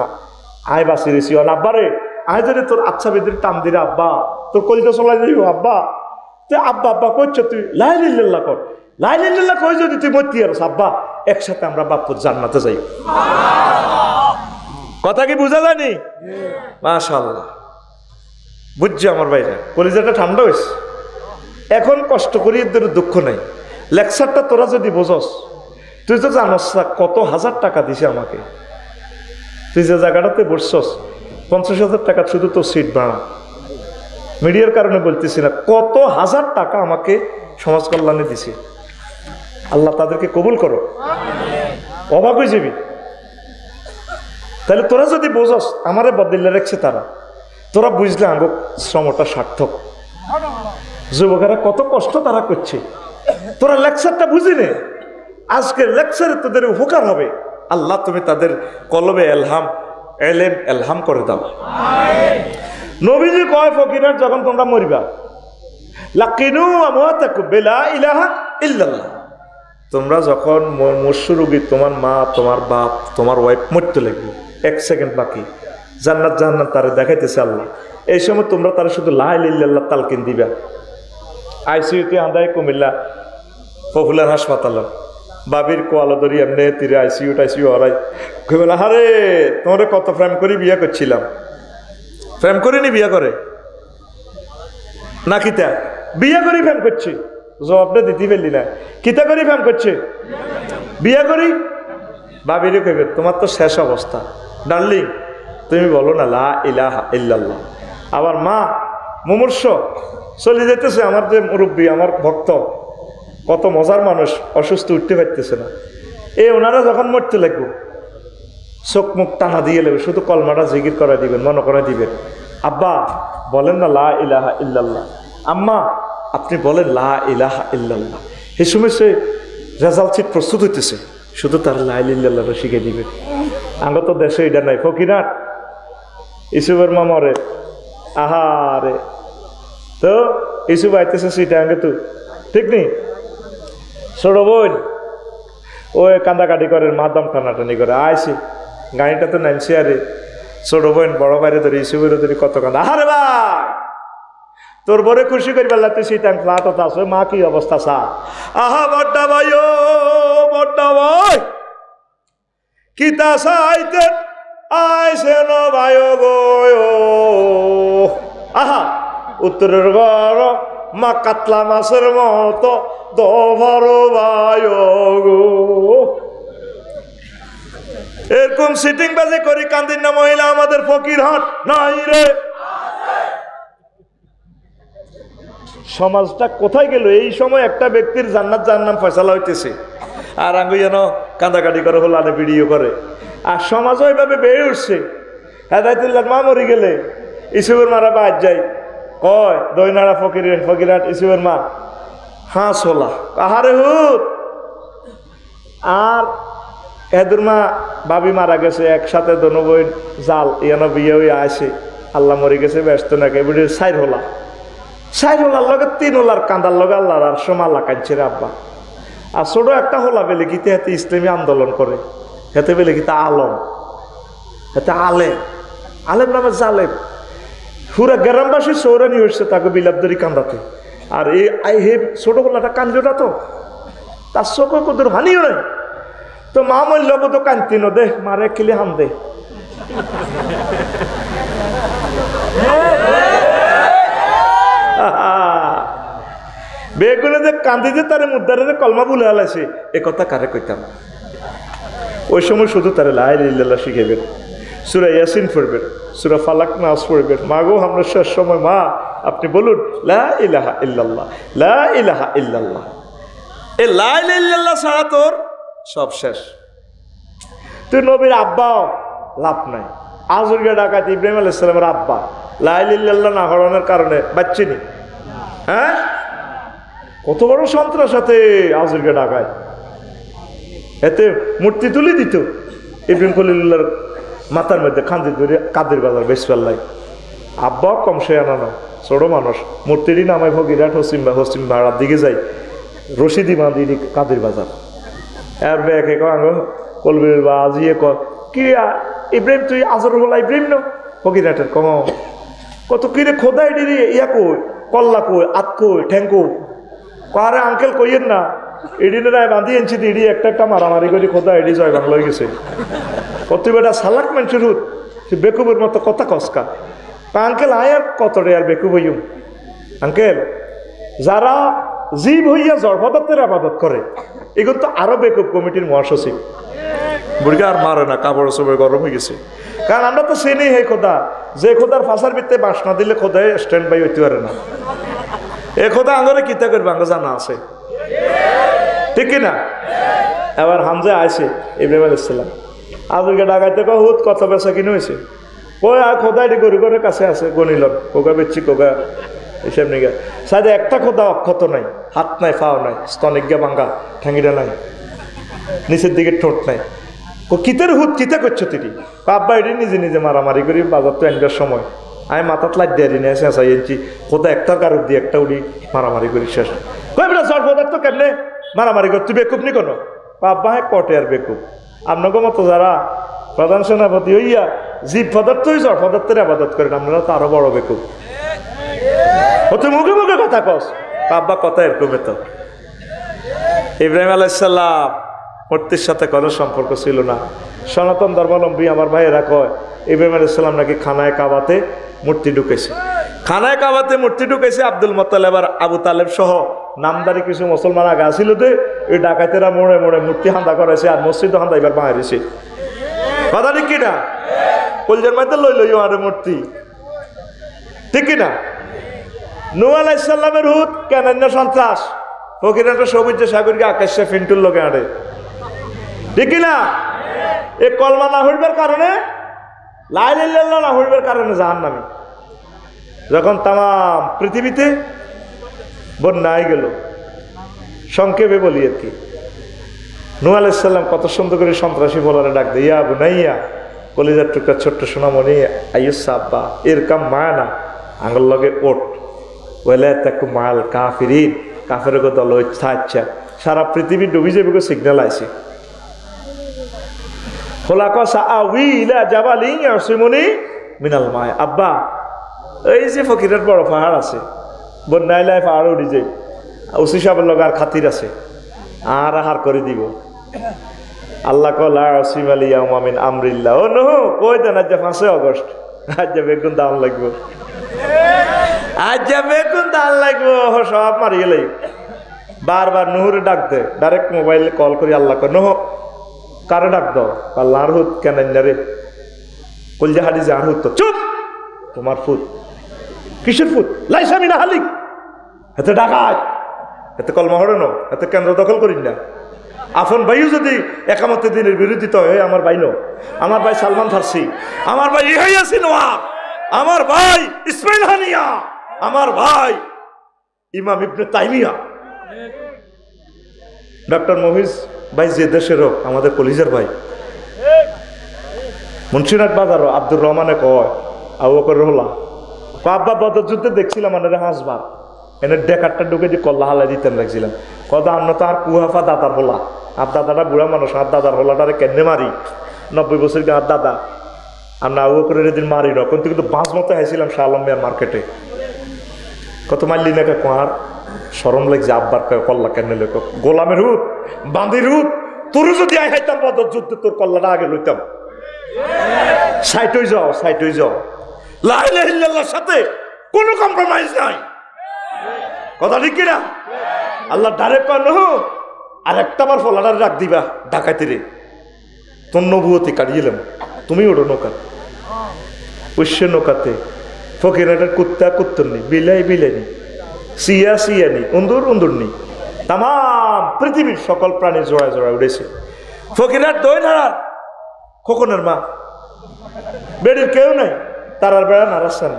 [SPEAKER 1] আয় বাঁচি রেছি আব্বারে আয় যদি তোর আচ্ছা বেদির টান দিলে আব্বা তোর কলিটা চলাই যাইব আব্বা। তুই আব্বা আব্বা করছ তুই লা ইলাহা ইল্লাল্লাহ কর, লা ইলাহা ইল্লাল্লাহ কই যদি তুই মরতি আর আব্বা একসাথে আমরা বাপুর জান্নাতে যাই। কথা কি বুঝা জানি? মাশাআল্লাহ বুঝছি আমার ভাইরা, কলিজাটা ঠান্ডা হয়েছে। এখন কষ্ট করি এদের দুঃখ নাই। লেকচারটা তোরা যদি বোঝস, তুই তো জানস কত হাজার টাকা দিছে আমাকে, তুই যে জায়গাটাতে বসছস 50,000 টাকা শুধু তোর সিট ভাড়া। মিডিয়ার কারণে বলতেছি না, কত হাজার টাকা আমাকে সমাজ কল্যাণে দিছে। আল্লাহ তাদেরকে কবুল করো, অবাক হয়ে যাবি। তাহলে তোরা যদি বোঝস আমারে বদলে রাখছে তারা, তোরা বুঝলে আগে শ্রমটা সার্থক। যুবকেরা কত কষ্ট তারা করছে, তোরা লেকচারটা বুঝি নে। আজকের লেকচারে তোদের উপকার হবে। আল্লাহ তুমি তাদের কলবে এলহাম এলেম এলহাম করে দাও। নবীজি কয় ফকিরের যখন তোমরা মরিবা লাকিনু আমওয়াতাকুম বিলা ইলাহা ইল্লাল্লাহ, তোমরা যখন মরশু রোগী তোমার মা তোমার বাপ তোমার ওয়াইফ মরতে লাগবে 1 সেকেন্ড বাকি, জান্নাত জাহান্নাম তারে দেখাইতেছে আল্লাহ। এই সময় তোমরা তারা শুধু লা ইলাহা ইল্লাল্লাহ তালকিন দিবা। আইসিইউতে আন্দায় কুমিল্লা পপুলার হাসপাতাল বাবির কোয়ালা ধরি এমনি তীরে আইসিইউ হরাই বলে আরে তোমরা কত প্রেম করি বিয়ে করছিলাম, প্রেম করিনি বিয়ে করে না কিতা বিয়ে করি প্রেম করছি, জবাবটা দিতে পারলি না। কিতা করি প্রেম করছে? বিয়ে করি। বাবিরে কইবে তোমার তো শেষ অবস্থা ডার্লিং, তুমি বলো না লা ইলাহা ইল্লাল্লাহ। আবার মা মুমূর্ষ চলে যেতেছে। আমার যে মুরব্বী, আমার ভক্ত, কত মজার মানুষ, অসুস্থ, উঠতে পারতেছে না। ওনারা যখন মরতে লাগবো, চোখ মুখ টানা দিয়ে লাগবে, শুধু কলমাটা জিকির করা দিবেন, মনে করা দিবেন। আব্বা বলেন না লা ইলাহা ইল্লাল্লাহ, আম্মা আপনি বলেন লা ইলাহা ইল্লাল্লাহ। এই সময় সে রেজাল্ট সিট প্রস্তুত হইতেছে, শুধু তার লা ইলাহা ইল্লাল্লাহটা শিখে দিবে। আঙ্গ তো দেশে এটা নাই। ফকিরাট ইসুফের মামরে আহারে, তো ইসুফ আইতেছে সিটা আঙ্গে, তো ঠিক নেই। ছোট বোন ওই কান্দাকাটি করে, মাদাম টানাটানি করে আইসি, গাড়িটা তো নামছি। আরে ছোট বোন বড় বাইরে ধরে, ইসুফের ধরে কত কান্দা। আরে ভাই তোর বরে খুশি করি বেলা তুই সিটাং ফ্লাট আছে, মা কি অবস্থা চা। আহা বড্ডা ভাই, ও বড্ডা ভাই কি তা চাইতে আইসে ন ভাই গো। আহা উত্তরের ঘর মা কাতলা মাছের মতো দভার ভাই গো। এরকম সিটিং বাজে করি কান্দিন না মহিলা আমাদের ফকির হাট নাই রে। সমাজটা কোথায় গেল? এই সময় একটা ব্যক্তির জান্নাত জাহান্নাম ফয়সালা হইতেছে, আর আঙ্গু যেন কান্দাকাটি করে, হলানে ভিডিও করে। আর সমাজও এইভাবে বেড়ে উঠছে। হেদায়তুল্লাহ মা মরি গেলে ইসুফের মারা বাদ যায়, কয় দইনারা ফকিরহাট ইসুফের মা হাঁস হলা। আহারে হুত। আর এদের মা বাবি মারা গেছে, একসাথে দোনো বই জাল ইয়ানো বিয়ে হয়ে আসে, আল্লাহ মরে গেছে, ব্যস্ত নাকি বুঝে সাইর হলা। সাইর হোলার লগে 3 হোলার কান্দার লগে আল্লাহর আর সোমাল্লা কাঁদছে রে আব্বা। আর ছোট একটা হোলা বেলে কিতে হাতে ইসলামী আন্দোলন করে, হেতে বেলে কিতা আলম, হেতে আলেম, আলেম নামে জালেম। পুরা গ্রামবাসী সৌরানি হচ্ছে তাকে বিলাপদারি কান্দাতে। আর এই ছোট হোলাটা কান্দটা তো তার চোখে কদর হানিও নাই। তো মা মূল্য তো কান্তি ন দে, মারে খেলে হাম দে। বেগুনে যে কান্দি যে তারে মুদ্দারে কলমা বলে হালাইছে, এ কথা কারে কইতাম। ওই সময় শুধু তারে লা ইলাহা ইল্লাল্লাহ শিখাইবেন, সূরা ইয়াসিন পড়বেন, সূরা ফালাক নাস পড়বেন। মা গো আমরা শেষ সময় মা আপনি বলুন লা ইলাহা ইল্লাল্লাহ, লা ইলাহা ইল্লাল্লাহ। এ লা ইলাহা ইল্লাল্লাহ ছাড়া তোর সব শেষ। তুই নবীর আব্বাও লাভ নাই। আজুরকে ডাকাত ইব্রাহিম আলাইহিস সালামের আব্বা লা ইলাহা ইল্লাল্লাহ না হরণের কারণে বাচ্চিনি। হ্যাঁ, কত বড় সন্ত্রাস সাথে আজুরকে ডাকায়। এতে মূর্তি তুলে দিত ইব্রাহিম খলিলুল্লাহর মাথার মধ্যে, খান্দি ধরে কাদের বাজার বেশ পাল্লাই। আব্বা কম সে আনানো, ছোট মানুষ, মূর্তিটি নামায় ফকিরহাট হসিম ভাড়ার দিকে যাই, রশিদি বাঁধি কাদের বাজার। আর ব্যাকে কাঙ্গ কলবির বা আজিয়ে কি ইব্রাহিম তুই আজর বলা ইব্রাহিম ন ফকিরহাটের কম কত কিরে খোদা এটি ইয়া কই কল্লা কই আত কই ঠ্যাং কই কারে আঙ্কেল কইয়েন না, এডিনে রায় বাঁধি আনছি ইডি একটা মারামারি করি খোদা এডি জয় বাংলা হয়ে গেছে। কত বেটা সালাক মানুষের হুত সে বেকুবের মতো কথা কসকা। আঙ্কেল আয় আর কত রে আর বেকুব হইম। আঙ্কেল যারা জীব হইয়া জড় পদার্থের আবাদত করে এগুলো তো আরো বেকুব কমিটির মহাসচিব। বুড়িকে আর মারে না, কাপড় সবাই গরম হয়ে গেছে। কারণ আমরা তো চিনি হে খোদা, যে খোদার ফাঁসার ভিত্তে বাঁশ না দিলে খোদায় স্ট্যান্ড বাই হইতে পারে না। এ খোদা আঙ্গরে কিতা করবে আঙ্গ জানা আছে, ঠিক কিনা? এবার হামজা আইছে ইব্রাহিম আলাইহিস সালাম, আজকে ডাকাইতে হুত কত বেচা কিনে হয়েছে। ওই আর খোদা এটি গরু ঘরের কাছে আছে, গনিলন কোকা বেচছি কোকা এসব নিগা। সাইডে একটা খোদা অক্ষত নাই, হাত নাই, পাও নাই, স্তনিজ্ঞা ভাঙ্গা, ঠ্যাঙ্গিটা নাই, নিচের দিকে ঠোঁট নাই। কিতের হুত কিতে করছো তুই? আব্বা এটি নিজে নিজে মারামারি করি বাজার তো এনবার সময় আমি মাথাত লাগ দিয়ে নিয়ে আসে আসা এনছি খোদা একটা কারোর দিয়ে একটা উড়ি মারামারি করি শেষ। কই বেটা জড় পদার্থ কেমনে মারামারি কর, তুই বেকুব নি কোনো? আব্বা হ্যাঁ কটে আর বেকুব। আপনাকে মতো যারা প্রধান সেনাপতি হইয়া জীব পদার্থই জড় পদার্থের আবাদত করেন আপনারা তো আরো বড় বেকুব। তুই মুখে মুখে কথা কস, আব্বা কথা এরকম তো। ইব্রাহিম আলাইহিস সালাম মূর্তির সাথে কোনো সম্পর্ক ছিল না। সনাতন ধর্মাবলম্বী আমার ভাইয়েরা কয় ইব্রাহিম আলাইহিস সালাম নাকি খানায় কাবাতে মূর্তি ঢুকেছে। খানায় কাবাতে মূর্তি ঢুকেছে আব্দুল মুত্তালিব আর আবু তালেব সহ নামদারি কিছু মুসলমান আগে আসিল দে, ওই ডাকাতেরা মোড়ে মোড়ে মূর্তি হান্দা করেছে আর মসজিদ হান্দা এবার বাঁধিয়েছে। কথা ঠিক কিনা? কলজের মধ্যে লই লই আর মূর্তি, ঠিক কিনা? নূহ আলাইহিস সালামের হুত কেনান্য সন্ত্রাস ফকিরাটা সবুজ সাগরকে আকাশে ফিন্টুর লোকে আড়ে ঠিক না এই কলমা না হইবার কারণে লা ইলাহা ইল্লাল্লাহ না হইবার কারণে জাহান্নামী যখন তাম পৃথিবীতে বন্যায় গেল সংক্ষেপে বলি আর কি নূহ আলাইহিস সালাম কত সুন্দর করে সন্ত্রাসী বলারে ডাক দেয় ইয়া বুনাইয়া কলিজার টুকরা ছোট্ট সোনামণি আইয়ুসা আব্বা এরকম মায়ানা আঙ্গল লগে ওট ওয়ালা তাকু মাল কাফিরিন কাফের গো দল ইচ্ছা সারা পৃথিবী ডুবি যাবে সিগন্যাল আইছে খোলাকা সাআউই ইলা জাবালিন ইয়াসিমুনি মিনাল মায় আব্বা এই যে ফকিরের বড় পাহাড় আছে বন্যায় লাই পাহাড় উঠে যাই ওসি সাহেবের লগে আর খাতির আছে আর হার করে দিব আল্লাহ কলা আসিম আলী ইয়ামিন আমরিল্লাহ ও নহু কই দেন আজ 5 আগস্ট আজ বেগুন দাম লাগবে আজ বেগুন দাম লাগবে সব মারিয়ে লাই বারবার নহরে ডাক দে ডাইরেক্ট মোবাইলে কল করি আল্লাহ কর নহু কারে ডাক দাও আল্লাহর হুত কেন রে কলজা হাদিস আর হুত তো চুপ তোমার ফুত কিসের ফুত লাইসা মিনা হালিক এতে ডাকাত এতে কলমা হরে ন এতে কেন্দ্র দখল করিন না আফন ভাইও যদি একামতে দিনের বিরোধিতা হয় আমার ভাই নো আমার ভাই সালমান ফার্সি আমার ভাই ইহাইয়া সিনোয়া আমার ভাই ইসমাইল হানিয়া আমার ভাই ইমাম ইবনে তাইমিয়া ডক্টর মহিজ ভাই যে দেশের হোক আমাদের কলিজার ভাই মুন্সিরহাট বাজারও আব্দুর রহমানে কয় আবু বকর রহলা আব্বা বদর যুদ্ধে দেখছিলাম আমাদের হাসবার এনে ডেকারটা ঢুকে যে কল্লা হালাই দিতেন রাখছিলাম কদা অন্য তো আর কুহাফা দাদার হোলা আর দাদাটা বুড়া মানুষ আর দাদার হোলাটারে কেনে মারি 90 বছর আর দাদা আমরা আবু বকরের এদিন মারি না কিন্তু বাঁশ মতো হাইছিলাম শাহ আলম মিয়ার মার্কেটে কত মারলি না কোয়ার সরম লাগছে আব্বার কল্লা কেনে লেখ গোলামের হুত বাঁধির হুত তোর যদি আই হাইতাম বদর যুদ্ধে তোর কল্লাটা আগে লইতাম সাইট হয়ে যাও লা ইলাহা ইল্লাল্লাহর সাথে কোনো কম্প্রোমাইজ নাই কথা ঠিক কিনা আল্লাহ ডাইরেক্ট কর নহু আর একটা বার ফলাটার রাখ দিবা ডাকাইতে রে তোর নবুয়তি কাটিয়েলাম তুমি ওঠো নৌকা পুষ্য নৌকাতে ফকিরাটার কুত্তা কুত্তর নি বিলাই সিয়া নি উন্দুর নি তাম পৃথিবীর সকল প্রাণী জোড়া উঠেছে ফকিরার দই নাড়ার খোকনের মা বেড়ির কেউ নাই তারার বেড়া নাড়াচ্ছে না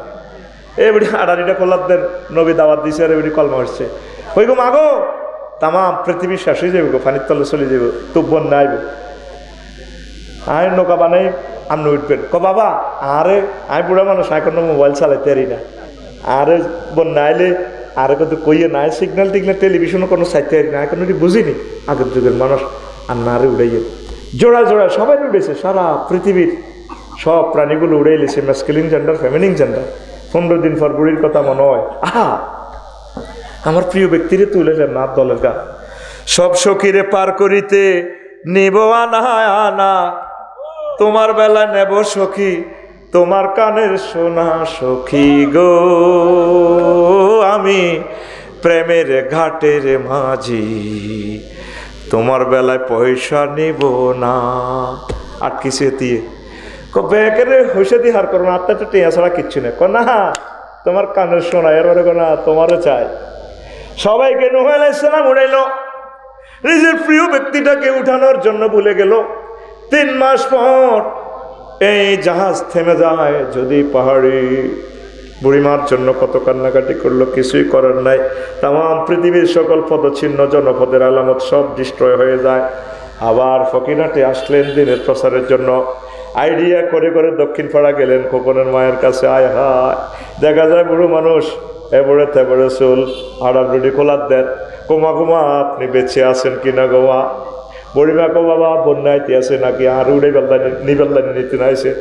[SPEAKER 1] এ বেড়ি আড়াড়িটা কলার দেন নবী দাওয়াত দিছে আর বেড়ি কলমা হচ্ছে ওই গো মাগো তাম পৃথিবী শেষ হয়ে যাবে গো পানির তলে চলে যাবে তুব বন্যা আইব আয় নৌকা বানাই আপনি উঠবেন ক বাবা আরে আমি বুড়া মানুষ এখন মোবাইল চালাইতে পারি না আরে বন্যা আইলে আরে কত কইয়ে নাই সিগন্যাল টিগন্যাল টেলিভিশনও কোনো চাইতে পারি না এখন বুঝিনি আগের যুগের মানুষ আর না আরে উড়াইয়ে জোড়া সবাই উড়েছে সারা পৃথিবীর সব প্রাণীগুলো উড়ে এলেছে ম্যাসকুলিন জেন্ডার ফেমিনিন জেন্ডার 15 দিন পর বুড়ির কথা মনে হয় আহা আমার প্রিয় ব্যক্তিরে তুলেছেন না দলের গা সব সখীরে পার করিতে নিব আনা তোমার বেলা নেব সখী তোমার কানের সোনা সখী গো আমি প্রেমের ঘাটের মাঝি তোমার বেলায় পয়সা নিব না আটকিছে দিয়ে ব্যাগের হইসে দিয়ে হার করো না আত্মাটা টেয়া ছাড়া কিচ্ছু নেই না তোমার কানের সোনা এর না তোমারও চাই সবাইকে নূহ আলাইহিস সালাম উড়াইল নিজের প্রিয় ব্যক্তিটাকে উঠানোর জন্য ভুলে গেল 3 মাস পর এই জাহাজ থেমে যায় যদি পাহাড়ি বুড়িমার জন্য কত কান্নাকাটি করলো কিছুই করার নাই তাম পৃথিবীর সকল পদচিহ্ন জনপদের আলামত সব ডিস্ট্রয় হয়ে যায় আবার ফকিরহাটে আসলেন দিনের প্রচারের জন্য আইডিয়া করে দক্ষিণ পাড়া গেলেন খোকনের মায়ের কাছে আয় হায় দেখা যায় বুড়ো মানুষ এবারে তেবারে চুল হাড়াডুডি খোলার দেন কোমা আপনি বেঁচে আছেন কিনা গোমা বুড়িমা কো বাবা বন্যাইতে আছে নাকি আর উড়ে নিবেল্লানি নিতে নাইছে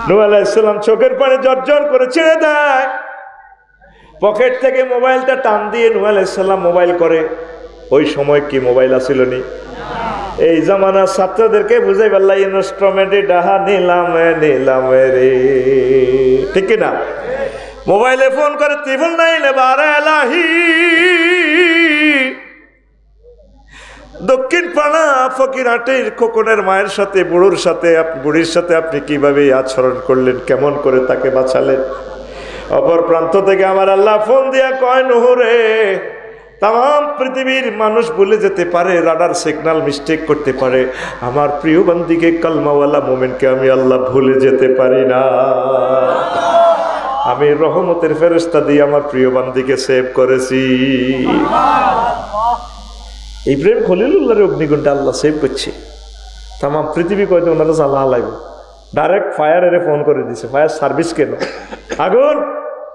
[SPEAKER 1] নূহ আলাইহিস সালাম চোখের পানি জর্জর করে ছেড়ে দেয় পকেট থেকে মোবাইলটা টান দিয়ে নূহ আলাইহিস সালাম মোবাইল করে ওই সময় কি মোবাইল আসিল নি এই জামানার ছাত্রদেরকে বুঝাই পারলাই ইনস্ট্রুমেন্টে ডাহা নিলাম রে ঠিক না মোবাইলে ফোন করে ত্রিফল নাইলে বারে এলাহি দক্ষিণ পাড়া ফকিরহাটের খোকনের মায়ের সাথে বুড়ির সাথে আপনি কিভাবে আচরণ করলেন কেমন করে তাকে বাঁচালেন অপর প্রান্ত থেকে আমার আল্লাহ ফোন দিয়া কয় নূহ রে, তাম পৃথিবীর মানুষ ভুলে যেতে পারে, রাডার সিগন্যাল মিস্টেক করতে পারে, আমার প্রিয় বান্দিকে কালমাওয়ালা মোমেনকে আমি আল্লাহ ভুলে যেতে পারি না। আমি রহমতের ফেরেশতা দিয়ে আমার প্রিয় বান্দিকে সেভ করেছি। ইব্রাহিম খলিলুল্লাহর অগ্নিকুণ্ডে আল্লাহ সেভ করছে। তাম পৃথিবী কয়তো ওনারা জ্বালা লাগবে, ডাইরেক্ট ফায়ারে ফোন করে দিছে। ফায়ার সার্ভিস কেন? আগুন,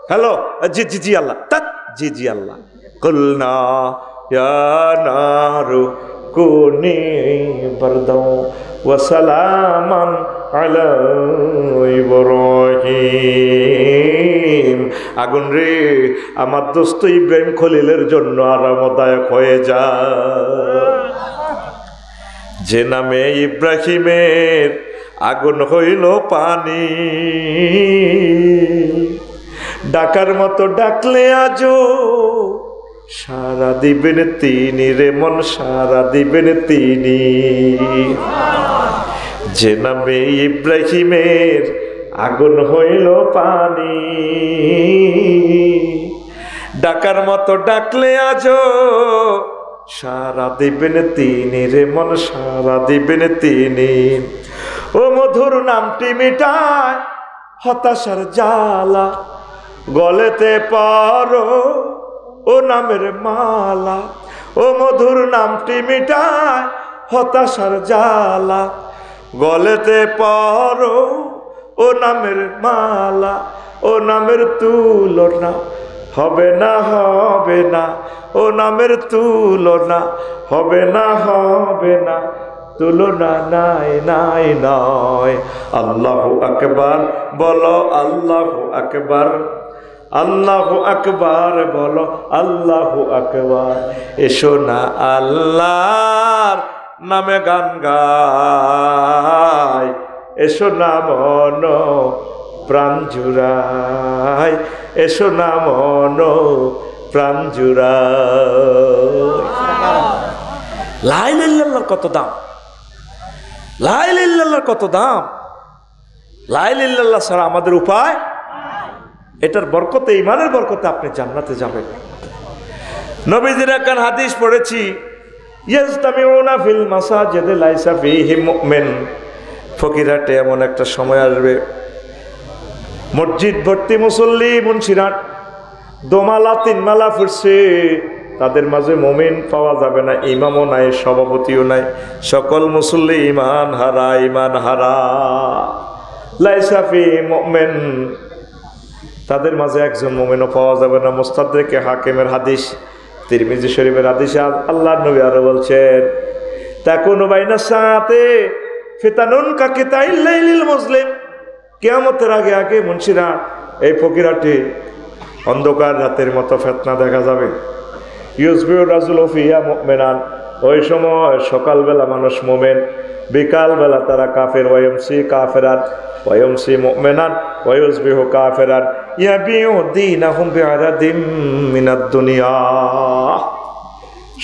[SPEAKER 1] হ্যালো, জি জি জি আল্লাহ, তাত জি জি আল্লাহ। কুলনা ইয়া নারু কুনি বারদাও ওয়া সালামান আলা ইব্রাহিম। আগুন রে, আমার দোস্ত ইব্রাহিম খলিলের জন্য আরামদায়ক হয়ে যা। যে নামে ইব্রাহিমের আগুন হইল পানি, ডাকার মতো ডাকলে আজো সারা দিবেন তিনি রে মন, সারা দিবেন তিনি। যে নামে ইব্রাহিমের আগুন হইল পানি, ডাকার মতো ডাকলে আজো সারা দিবেন তিনি রে মন, সারা দিবেন তিনি। ও মধুর নামটি মিটায় হতাশার জ্বালা, গলেতে পারো ও নামের মালা। ও মধুর নামটি মিটায় হতাশার জ্বালা, গলেতে পারো ও নামের মালা। ও নামের তুলনা হবে না, হবে না, ও নামের তুলনা হবে না, হবে না, তুলনা নাই নাই নয়। আল্লাহু আকবার বলো, আল্লাহু আকবার, আল্লাহু আকবার বলো, আল্লাহু আকবার। এসো না আল্লাহর নামে গান গাই, এসো না মন প্রাণ জুড়াই, এসো না মন প্রাণ জুড়াই। লা ইলাহা ইল্লাল্লাহর কত দাম, লা ইলাহা ইল্লাল্লাহর কত দাম। লা ইলাহা ইল্লাল্লাহ ছাড়া আমাদের উপায়, এটার বরকতে, ইমানের বরকতে আপনি জান্নাতে যাবেন। নবীজির একখান হাদিস পড়েছি, ইয়াজতামিউনা ফিল মাসাজিদি লাইসা ফীহি মুমিন। ফকিরহাটে এমন একটা সময় আসবে, মসজিদ ভর্তি মুসল্লি, মুন্সিরাট দোমালা তিনমালা ফুটছে, তাদের মাঝে মুমিন পাওয়া যাবে না, ইমামও নাই, সভাপতিও নাই, সকল মুসল্লি ইমান হারা, ইমান হারা। লাইসা ফীহি মুমিন, তাদের মাঝে একজন মুমিনও পাওয়া যাবে না। মুস্তাদরিকে হাকিমের হাদিস, তিরমিজি শরীফের হাদিস। আল্লাহর নবী আরো বলছেন, তাকুনু বাইনা সাআতে ফিতানুন কাকিতাইল লাইলিল মুসলিম। কিয়ামতের আগে আগে মুন্সিরা এই ফকিরহাটে অন্ধকার রাতের মতো ফিতনা দেখা যাবে। ইউসবিউ রাজুলু ফিহা মুমিনান, ওই সময় সকালবেলা মানুষ মুমিন, বিকালবেলা তারা কাফের। ওয়ায়ুমসি কাফেরান ওয়ায়ুমসি মুমিনান ওয়ায়ুসবিহু কাফেরান ইয়াবিউ দীনাহুম বিআরাদিম মিনাদ দুনিয়া।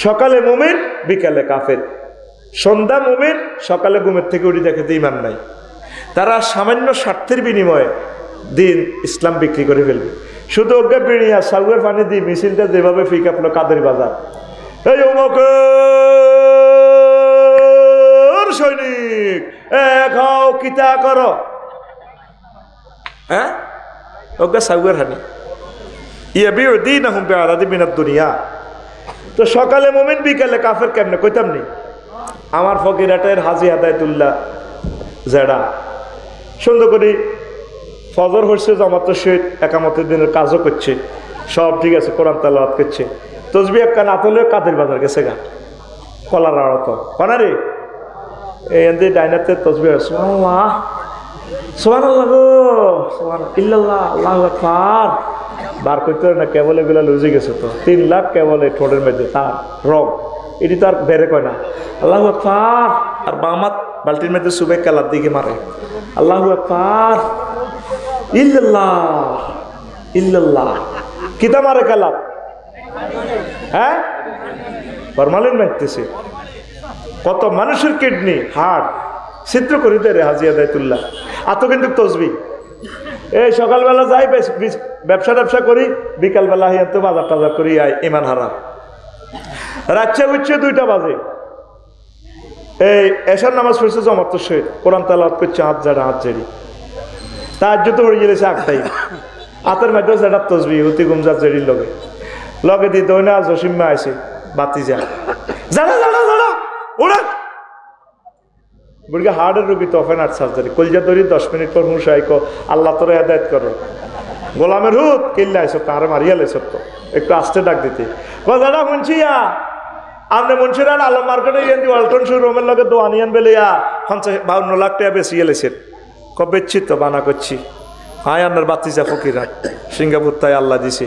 [SPEAKER 1] সকালে মুমিন, বিকালে কাফের। সন্ধ্যা মুমিন, সকালে ঘুমের থেকে উঠে দেখে ঈমান নাই। তারা সামান্য স্বার্থের বিনিময়ে দিন ইসলাম বিক্রি করে ফেলবে। শুধু ওকে বিড়িয়া সাউয়ের পানি দিয়ে মিছিলটা যেভাবে ফিকাপলো কাদের বাজার, এই অমুকের সৈনিক খাও কিতা করো, হ্যাঁ ওকে সাউয়ের হানি ইয়াবিউ দীনাহুম বিআরাদিম মিনাদ দুনিয়া। তো সকালে মুমিন, বিকালে কাফের কেমনে কইতাম নি। আমার ফকিরহাটের হাজী হেদায়েতুল্লাহ জেডা সুন্দর করে ফজর হচ্ছে, জামাত শহীদ একামতের দিনের কাজও করছে, সব ঠিক আছে, কোরআন তেলাওয়াত করছে। তসবিহ একটা না তুলে কাদের বাজার গেছে গা, কলার আড়ত কনা রে, এই ডাইনাতে তসবিহ সুবহানাল্লাহ সুবহানাল্লাহ গো ইল্লাল্লাহ আল্লাহু আকবার বার করতে না, কেবল এগুলো লুজে গেছে। তো 3 লাখ কেবল এই ঠোঁটের মধ্যে তার রং, এটি তো আর বেড়ে কয় না আল্লাহু আকবার। আর বামাত বালতির মধ্যে সুবে কালার দিকে মারে আল্লাহু আকবার ইল্লাল্লাহ ইল্লাল্লাহ। কিতা মারে কালার, হ্যাঁ ফরমালিন মারতেছে। কত মানুষের কিডনি হার্ট ছিদ্র করে দেয় রে হাজী হেদায়েতুল্লাহ। আত কিন্তু তসবিহ এই সকালবেলা যাই ব্যবসা করি, বিকালবেলা হিয়ান তো বাজার টাজার করি আই, ইমান হারা। রাত্রে উঠছে 2টা বাজে, এই এশার নামাজ পড়ছে জমাত সহিত, কোরআন তেলাওয়াত করছে হাত ঝাড়ি। তাহাজ্জুদ হয়ে গেছে 8টায়, হাতের মধ্যে যেটা তসবিহ হুতি গুমজাত জেরির লগে দিয়ে দইনা জসিম্মা আইছে বাতি জাড়া ওরা বুড়িকে হার্টের রোগী তো ওপেন হার্ট সার্জারি, কলজা ধরি 10 মিনিট পর হুঁশাইকো আল্লাহ তোরে হেদায়েত করো। গোলামের হুত কিল্লা আইসো তার মারিয়া লাইছ তো, একটু আস্তে ডাক দিতে দাদা মুন্সিয়া আপনি মুন্সিরার আলম মার্কেটে গিয়ে ওয়ালটন শোরুমের লগে দোয়ানিয়ান বেলিয়া 52 লাখ টাকা বেশি এলেছেন। বেচছি তো বানা করছি। হায় আপনার বাতিজা ফকিরা সিঙ্গাপুর তাই আল্লাহ দিছে,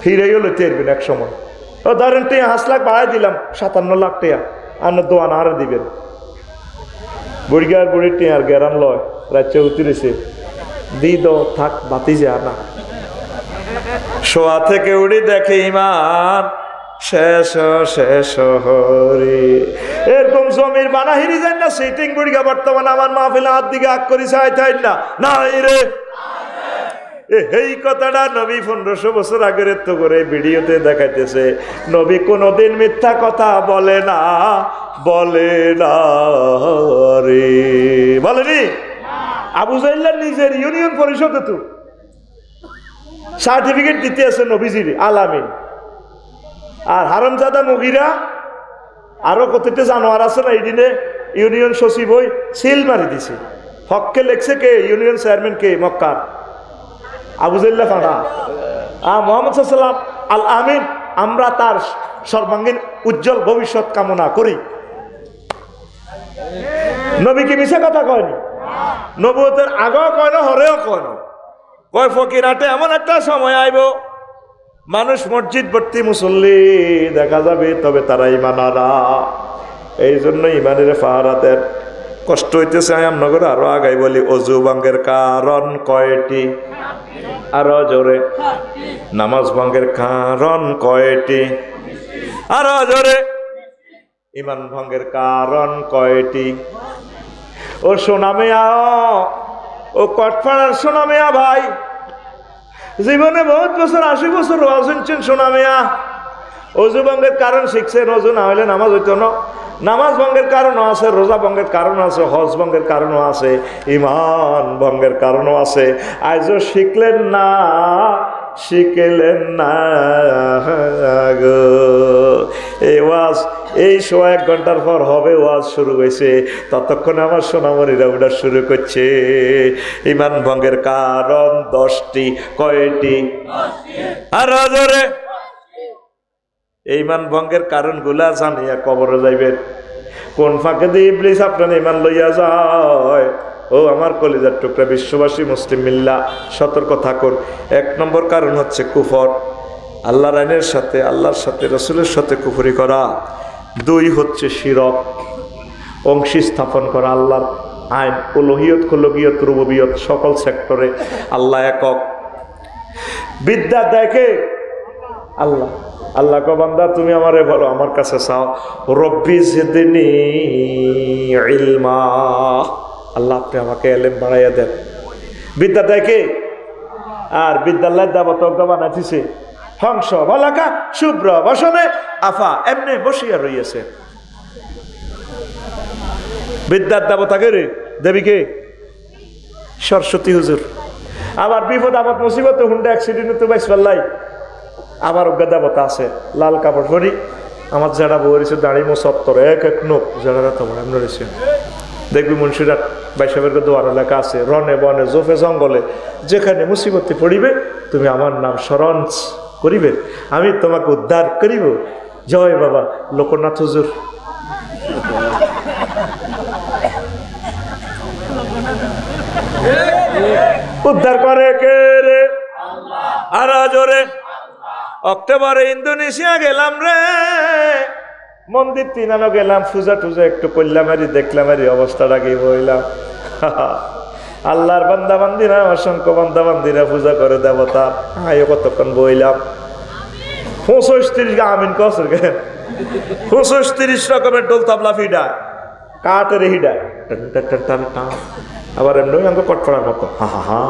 [SPEAKER 1] হিরেও লইতে এরবেন এক সময়। ও ধরেন 5 লাখ বাড়াই দিলাম, 57 লাখ টাকা আপনার দোয়ান আরে দিবেন। বুড়িগার বুড়ি টিয়ার গেরান লয়, রাজ্যে উতরেছে দি দো থাক বাতিজা না। শোয়া থেকে উড়ি দেখে ইমান শেষ হরে, এরকম জমির বানা হিরি যায় না সিটিং। বুড়িগা বর্তমানে আমার মাহফিলে হাত দিকে আগ করি চাই না নাই রে। এই কথাটা নবী 1500 বছর আগের তো করে ভিডিওতে দেখাইতেছে। নবী কোনদিন মিথ্যা কথা বলে না রে, বলেনি? আবু জাহল নিজের ইউনিয়ন পরিষদে তো সার্টিফিকেট দিতে আছে নবীজির আলামিন। আর হারামজাদা মুগিরা আরো কতটা জানোয়ার আছে না, এই দিনে ইউনিয়ন সচিব হই সিল মারি দিছে। হককে লেখছে কে? ইউনিয়ন চেয়ারম্যান কে? মক্কার আবু জাহল ফাঁড়া। মুহাম্মদ সাল্লাল্লাহু আল আমিন, আমরা তার সর্বাঙ্গীন উজ্জ্বল ভবিষ্যৎ কামনা করি। নবী কি মিছা কথা কয়নি? নবুয়তের আগেও কয় না, হরেও কয় না। কয় ফকিরহাটে এমন একটা সময় আইব মানুষ মসজিদ ভর্তি মুসল্লি দেখা যাবে, তবে তারা ইমানারা। এই জন্য ইমানের ফাহারাতের কষ্ট হইতেছে। আমনগর আরো আগাই বলি, অজু ভঙ্গের কারণ কয়টি? আরো জোরে। নামাজ ভঙ্গের কারণ কয়টি? আরো জোরে। ইমান ভঙ্গের কারণ কয়টি? ও সোনামিয়া, ও কটপাড়ার সোনামিয়া ভাই, জীবনে বহুত বছর 80 বছর ওয়াজ শুনছেন সোনামিয়া। অজু ভঙ্গের কারণ শিখছেন, অজু না হইলে নামাজ হইতো না। নামাজ ভঙ্গের কারণও আছে, রোজা ভঙ্গের কারণও আছে, হজ ভঙ্গের কারণও আছে, ইমান ভঙ্গের কারণও আছে। আজও শিখলেন না গো। এই ওয়াজ এই 1 ঘন্টার পর হবে, ওয়াজ শুরু হয়েছে। ততক্ষণে আমার সোনামণিরা ওটা শুরু করছে। ইমান ভঙ্গের কারণ 10টি। কয়টি? আর জোরে। ইমান ভঙ্গের কারণগুলা জানিয়া কবরে যাইবেন। কোন ফাঁকে দিয়ে ইবলিস আপনার ইমান লইয়া যায়। ও আমার কলিজার টুকরা বিশ্ববাসী মুসলিম মিল্লা, সতর্ক থাকুন। 1 নম্বর কারণ হচ্ছে কুফর, আল্লাহর আইনের সাথে, আল্লাহর সাথে, রসুলের সাথে কুফরি করা। 2 হচ্ছে শিরক, অংশী স্থাপন করা আল্লাহর আইন, উলুহিয়ত, কুলুহিয়ত, রুবুবিয়ত সকল সেক্টরে আল্লাহ একক। বিদ্যা দেখে আল্লাহ, আল্লাহ কো বান্দা তুমি আমারে বলো, আমার কাছে চাও, রব্বি জিদনি ইলমা, আল্লাহ আপনি আমাকে এলেম বাড়াইয়া দেন। বিদ্যা দেখে। আর বিদ্যালয়ের দাবত বানাইছে হংস বলাকা শুভ্র বসনে আফা এমনি বসিয়া রইয়াছে। বিদ্যার দেবতা কে রে? দেবীকে সরস্বতী হুজুর। আবার বিপদ আপদ মুসিবত হুন্ডা অ্যাক্সিডেন্ট তো বাইস পাল্লাই, আবার অজ্ঞা দেবতা আছে। লাল কাপড় পরি আমার যারা বইছে দাঁড়ি মোসত্তর এক নোক যারা তোমার এমন রয়েছে। দেখবি মুন্সিরাট বাইসাবের দোয়ার এলাকা আছে, রনে বনে জোফে জঙ্গলে, যেখানে মুসিবতে পড়িবে তুমি আমার নাম স্মরণ করিবে, আমি তোমাকে উদ্ধার করিব। জয় বাবা লোকনাথ হুজুর। উদ্ধার করে কে রে? আর জোরে। অক্টোবরে ইন্দোনেশিয়া গেলাম রে, মন্দির 3 গেলাম, পূজা টুজা একটু করলাম, আরি দেখলাম, আরি অবস্থাটা কি বইলাম। আল্লাহর বান্দা বান্দিরা, অসংখ্য বান্দা বান্দিরা পূজা করে দেবতা। আয়ো কতক্ষণ বইলাম, 35 আমিন কসর গে 35 রকমের ডোল তাবলা ফিডা। কাঠের হিডা আবার এমনি আমাকে কটফড়ার মতো হা হা হা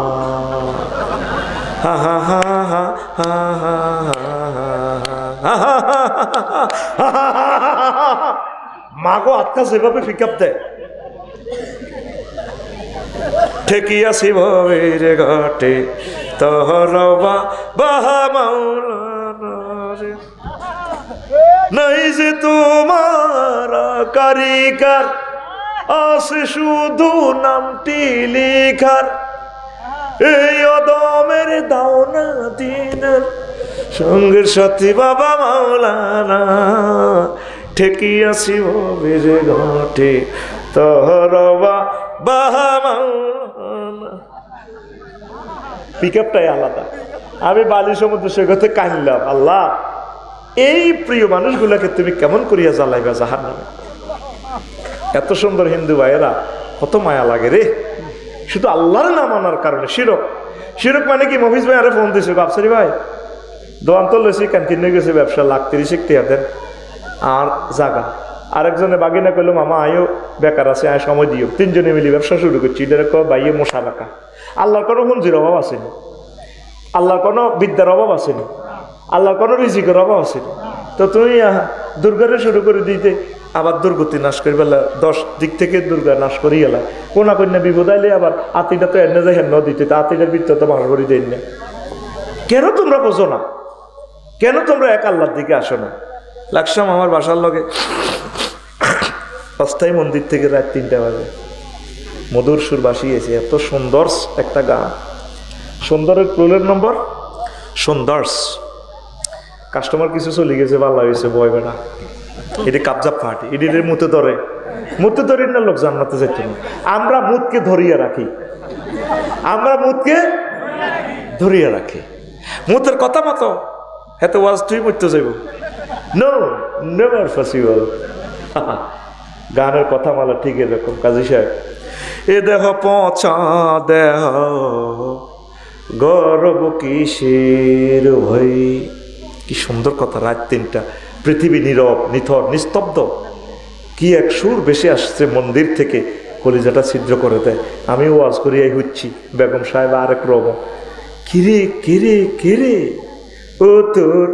[SPEAKER 1] হা হা হা হা হা হা মাগো আত্মা যেভাবে পিকআপ দেয় ঠেকিয়াছি ভবের ঘাটে তহরবা বাহা মাওলানা রে নাই যে তোমার কারিগর আছে শুধু নামটি লিখার এই অদমের দাওনা দিনের সঙ্গের সাথী বাবা মাওলানা ঠেকিয়াছি ভবের ঘাটে তহরবা বাহা মাওলানা পিকআপটাই আলাদা। আমি বালি সমুদ্র সৈকতে কাঁদলাম, আল্লাহ এই প্রিয় মানুষগুলাকে তুমি কেমন করিয়া জ্বালাইবা জাহান্নামে। এত সুন্দর হিন্দু ভাইয়েরা, কত মায়া লাগে রে শুধু আল্লাহর নাম আনার কারণে। শিরক, শিরক মানে কি? মফিজ ভাই আরে ফোন দিছে, বাপসারি ভাই দোয়ান তো লইছি ক্যান্টিনে গেছে ব্যবসা, লাখ 30 টিয়া দেন আর জাগা। আরেকজনে বাগিনা কইলো মামা আয়ো বেকার আছে, আয় সময় দিও। তিনজনে মিলি ব্যবসা শুরু করছি। এটা বাইয়ে মশা রাখা। আল্লাহর কোনো হুঞ্জির অভাব আসেনি, আল্লাহর কোনো বিদ্যার অভাব আসেনি, আল্লাহর কোনো রিজিকের অভাব আসেনি। তো তুমি দুর্গারে শুরু করে দিতে আবার দুর্গতি নাশ করি বেলা 10 দিক থেকে দুর্গা নাশ করি এলা কোনা কন্যা বিপদ আইলে আবার আতিটা তো এনে যায় হেন দিতে, তা আতিটার বৃত্ত তো মাস করি দেন না। কেন তোমরা বোঝো না? কেন তোমরা এক আল্লাহর দিকে আসো না? লাগসাম আমার বাসার লগে অস্থায়ী মন্দির থেকে রাত 3টা বাজে মধুর সুর বাসিয়েছে। এত সুন্দর একটা গান, সুন্দরের ক্লোলের নম্বর সুন্দর্স। কাস্টমার কিছু চলে গেছে, ভালো হয়েছে বয় বেড়া এটি কাবজা ফাটি এটির মুতে ধরে, মুতে ধরি না লোক জান্নাতে যেত না। আমরা মুতকে ধরিয়ে রাখি, আমরা মুতকে ধরিয়ে রাখি। মুতের কথা মতো এত ওয়াজ তুই মরতে যাইব, নো নেভার পসিবল। গানের কথা মালা ঠিক এরকম। কাজী সাহেব এ দেহ পচা দেহ গর্ব কিসের ভাই, কি সুন্দর কথা। রাত 3টা, পৃথিবী নীরব, নিথর, নিস্তব্ধ। কি এক সুর বেশি আসছে মন্দির থেকে, কলিজাটা ছিদ্র করে দেয়। আমি ওয়াজ করিয়াই হচ্ছি, বেগম সাহেব আরেক রকম। কিরে কিরে কিরে ও তোর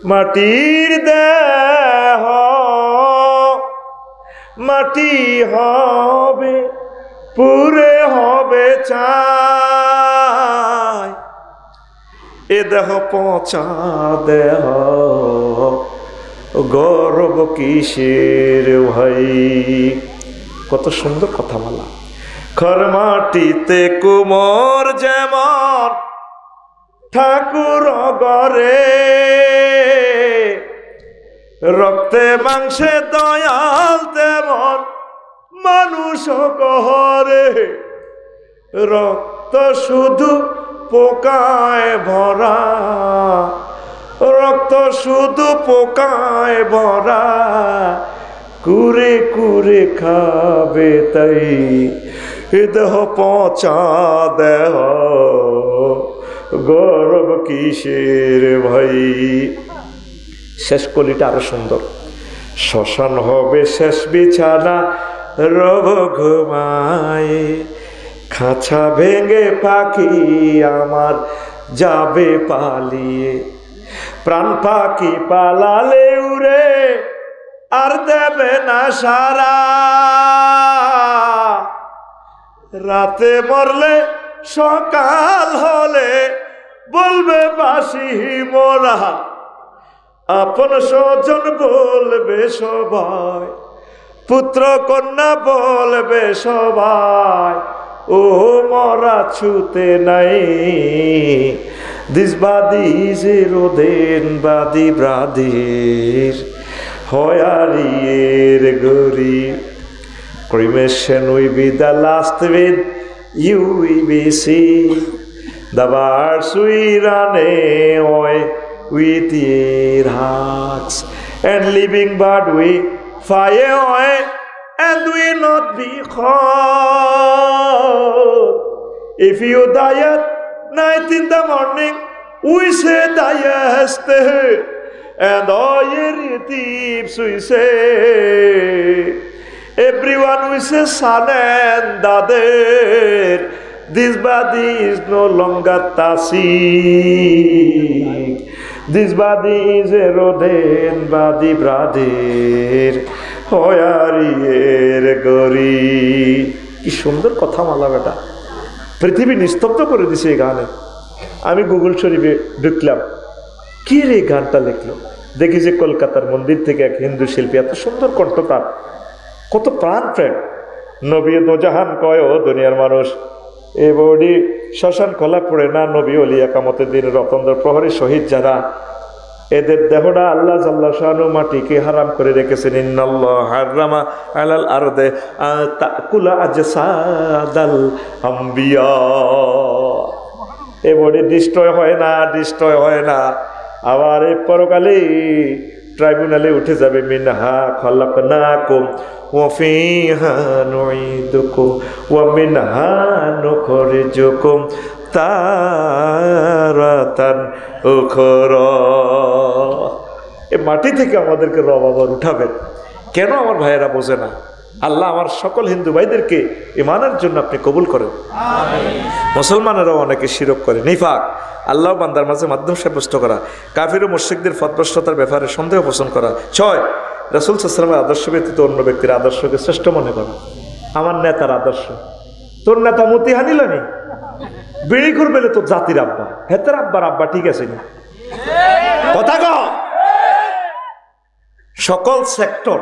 [SPEAKER 1] মাটির দেহ মাটি হবে পুরে হবে চাই, এ দেহ পচা দেহ গর্ব কিসের ভাই। কত সুন্দর কথা বলা। খর মাটিতে কুমোর যেমন ঠাকুর গরে, রক্তে মাংসে দয়াল তেমন মানুষ গহরে। রক্ত শুধু পোকায় ভরা, রক্ত শুধু পোকায় ভরা, কুরে কুরে খাবে তাই এ দেহ পচা দেহ গর্ব কিসের ভাই। শেষ কলিটা আরো সুন্দর। শ্মশান হবে শেষ বিছানা রব ঘুমায়, খাঁচা ভেঙে পাখি আমার যাবে পালিয়ে। প্রাণ পাখি পালালে উড়ে আর দেবে না সারা, রাতে মরলে সকাল হলে বলবে বাসি মোরা। আপন স্বজন বলবে সবাই, পুত্র কন্যা বলবে সবাই, ও মরা ছুতে নাই। This body is eroded by the brother. Hoyarier gori. Cremation will be the last with you will be see. The birds will run away with your hearts, and living bird will fly away and will not be caught. If you die at night in the morning, we say dayeste, and all your thieves we say Everyone wishes son and daughter. This body is no longer tasik. This body is a rodent body, brother. হয়ারিয়ের গরি। কি সুন্দর কথা মালা বেটা, পৃথিবী নিস্তব্ধ করে দিছে এই গানে। আমি গুগল শরীফে ঢুকলাম, কি রে গানটা লিখলো, দেখি যে কলকাতার মন্দির থেকে এক হিন্দু শিল্পী, এত সুন্দর কণ্ঠ তার, কত প্রাণ প্রেম। নবী দোজাহান কয় ও দুনিয়ার মানুষ, এ বডি শ্মশান খোলা পড়ে না, নবী ওলিয়া কামতের দিন রতন্দ্র প্রহরী শহীদ যারা, এদের দেহটা আল্লাহ জাল্লা শানু মাটিকে হারাম করে রেখেছেন। ইন্নাল্লাহ হারামা আলাল আরদে তাকুলা আজসাদাল আম্বিয়া। এ বডি ডিস্ট্রয় হয় না, ডিস্ট্রয় হয় না। আবার এই পরকালে ট্রাইব্যুনালে উঠে যাবে, মিনহা খালাকনাকুম ওয়া ফিহা নুঈদুকুম ওয়া মিনহা নুখরিজুকুম তারাতান উখরা। এই মাটি থেকে আমাদেরকে রব আবার উঠাবেন। কেন আমার ভাইয়েরা বোঝে না? আল্লাহ আমার সকল হিন্দু ভাইদেরকে ঈমানের জন্য আপনি কবুল করেন। মুসলমানেরাও অনেকে শিরক করে, নিফাক, আল্লাহ বান্দার মাঝে মাধ্যম সাব্যস্ত করা, কাফির ও মুশরিকদের ফতভ্রষ্টতার ব্যাপারে সন্দেহ পোষণ করা। 6, রাসূল সাল্লাল্লাহু আলাইহি ওয়াসাল্লামের আদর্শ ব্যতীত অন্য ব্যক্তির আদর্শকে শ্রেষ্ঠ মনে করা। আমার নেতার আদর্শ, তোর নেতা মতি হানিলানি বিড়ি করবে তোর জাতির আব্বা, হেতের আব্বার আব্বা ঠিক আছে নি? কথা কও। সকল সেক্টর,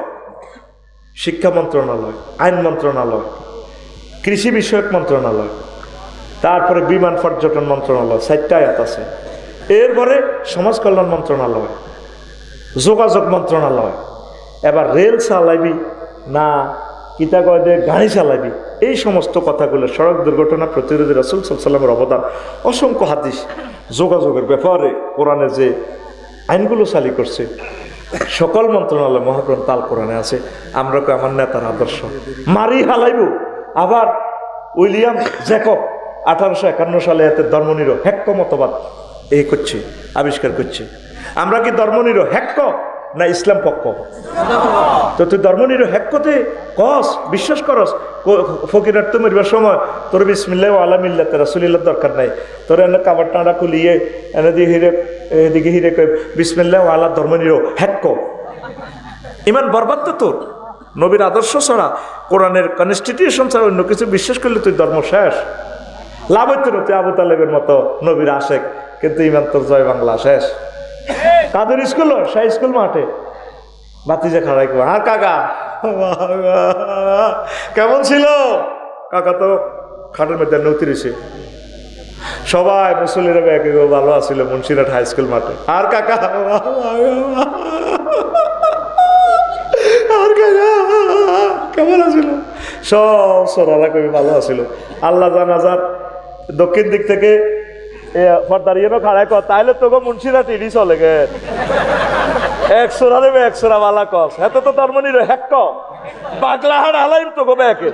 [SPEAKER 1] শিক্ষা মন্ত্রণালয়, আইন মন্ত্রণালয়, কৃষি বিষয়ক মন্ত্রণালয়, তারপরে বিমান পর্যটন মন্ত্রণালয়, 4টা আয়াত আছে। এরপরে সমাজ কল্যাণ মন্ত্রণালয়, যোগাযোগ মন্ত্রণালয়, এবার রেল চালাইবি না কিতা কয় দে গাড়ি চালাইবি, এই সমস্ত কথাগুলো, সড়ক দুর্ঘটনা প্রতিরোধে রাসূল সাল্লাল্লাহু আলাইহি ওয়াসাল্লামের অবদান, অসংখ্য হাদিস, যোগাযোগের ব্যাপারে কোরআনে যে আইনগুলো চালু করছে, সকল মন্ত্রণালয় মহাগ্রন্থ আল কোরআনে আছে। আমরা কই আমার নেতার আদর্শ মারি হালাইব। আবার উইলিয়াম জ্যাকব 1851 সালে এতে ধর্মনিরো হ্যাক্ক মতবাদ এই করছে, আবিষ্কার করছে। আমরা কি ধর্মনিরো হ্যাক্ক না ইসলাম পক্ষ? তো তুই ধর্মনিরো হ্যাক্কতে কস বিশ্বাস করস, ফকিরার তো মরিবার সময় তোর বিসমিল্লাহ আলা মিল্লাতে রাসূলিল্লাহ দরকার নাই, তোর এনে কাবার টাঁড়া খুলিয়ে এনে দিয়ে হিরে এদিকে হিরে কই বিসমিল্লাহ আলা ধর্মনিরো হ্যাক্ক। ইমান বরবাদ তো তোর। নবীর আদর্শ ছাড়া, কোরআনের কনস্টিটিউশন ছাড়া অন্য কিছু বিশ্বাস করলে তুই ধর্ম শেষ। লাভ হইতো না, তুই আবু তালেবের মতো নবীর আশেক, কিন্তু ইমান তোর জয় বাংলা শেষ। কাদের স্কুল? সেই স্কুল মাঠে বাতিজা খাড়াই করে, আর কাকা কেমন ছিল? কাকা তো খাটের মধ্যে নৌতিরিছে, সবাই মুসল্লিরা একে ভালো আছিল মুন্সিরহাট হাই স্কুল মাঠে। আর কাকা আর কাকা কেমন আছিল? সব সোনারা কবি ভালো আছিল। আল্লাহ জানাজার দক্ষিণ দিক থেকে দাঁড়িয়েও খাড়াই কর, তাইলে তোকে মুন্সিরহাট ইডি চলে গে 100 দেবে 100 বালা কস, এত তো তার মনে হ্যাক বাগলাহাট আলাইম তোকে ব্যাকে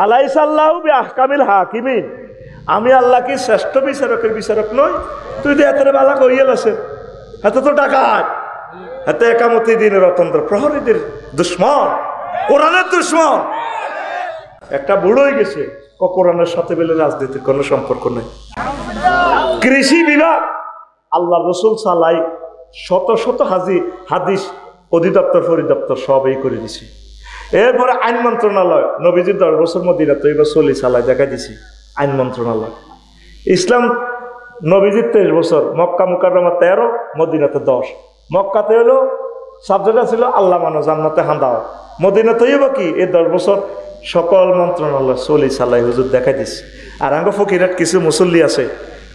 [SPEAKER 1] আলাইসাল্লাহু বিআহকামিল হাকিমিন। আমি আল্লাহ কি শ্রেষ্ঠ বিচারকের বিচারক নই? তুই যে এত বালা কইয়াল আছে, এত তো ডাকাত, এত একামতি দিনের অতন্ত্র প্রহরীদের দুশ্মন, কোরআনের দুশ্মন। একটা বুড়ো হয়ে গেছে, কোরআনের সাথে বলে রাজনীতির কোনো সম্পর্ক নেই। কৃষি বিভাগ আল্লাহ রসুল সালাই শত শত হাদিস অধিদপ্তর পরিদপ্তর সবই করে দিছি। এরপরে আইন মন্ত্রণালয়, নবীজির 10 বছর মদিনা তো এবার চলি চালাই দেখা দিছি আইন মন্ত্রণালয়। ইসলাম নবীজির 23 বছর, মক্কা মুকাররমা 13, মদিনাতে 10। মক্কাতে হলো সাবজেক্ট ছিল আল্লাহ মানো, জান্নাতে হাঁদাও। মদিনাতে হইব কি এই 10 বছর সকল মন্ত্রণালয় চলি চালাই হুজুর দেখাই দিছি। আর আঙ্গ ফকিরাত কিছু মুসল্লি আছে,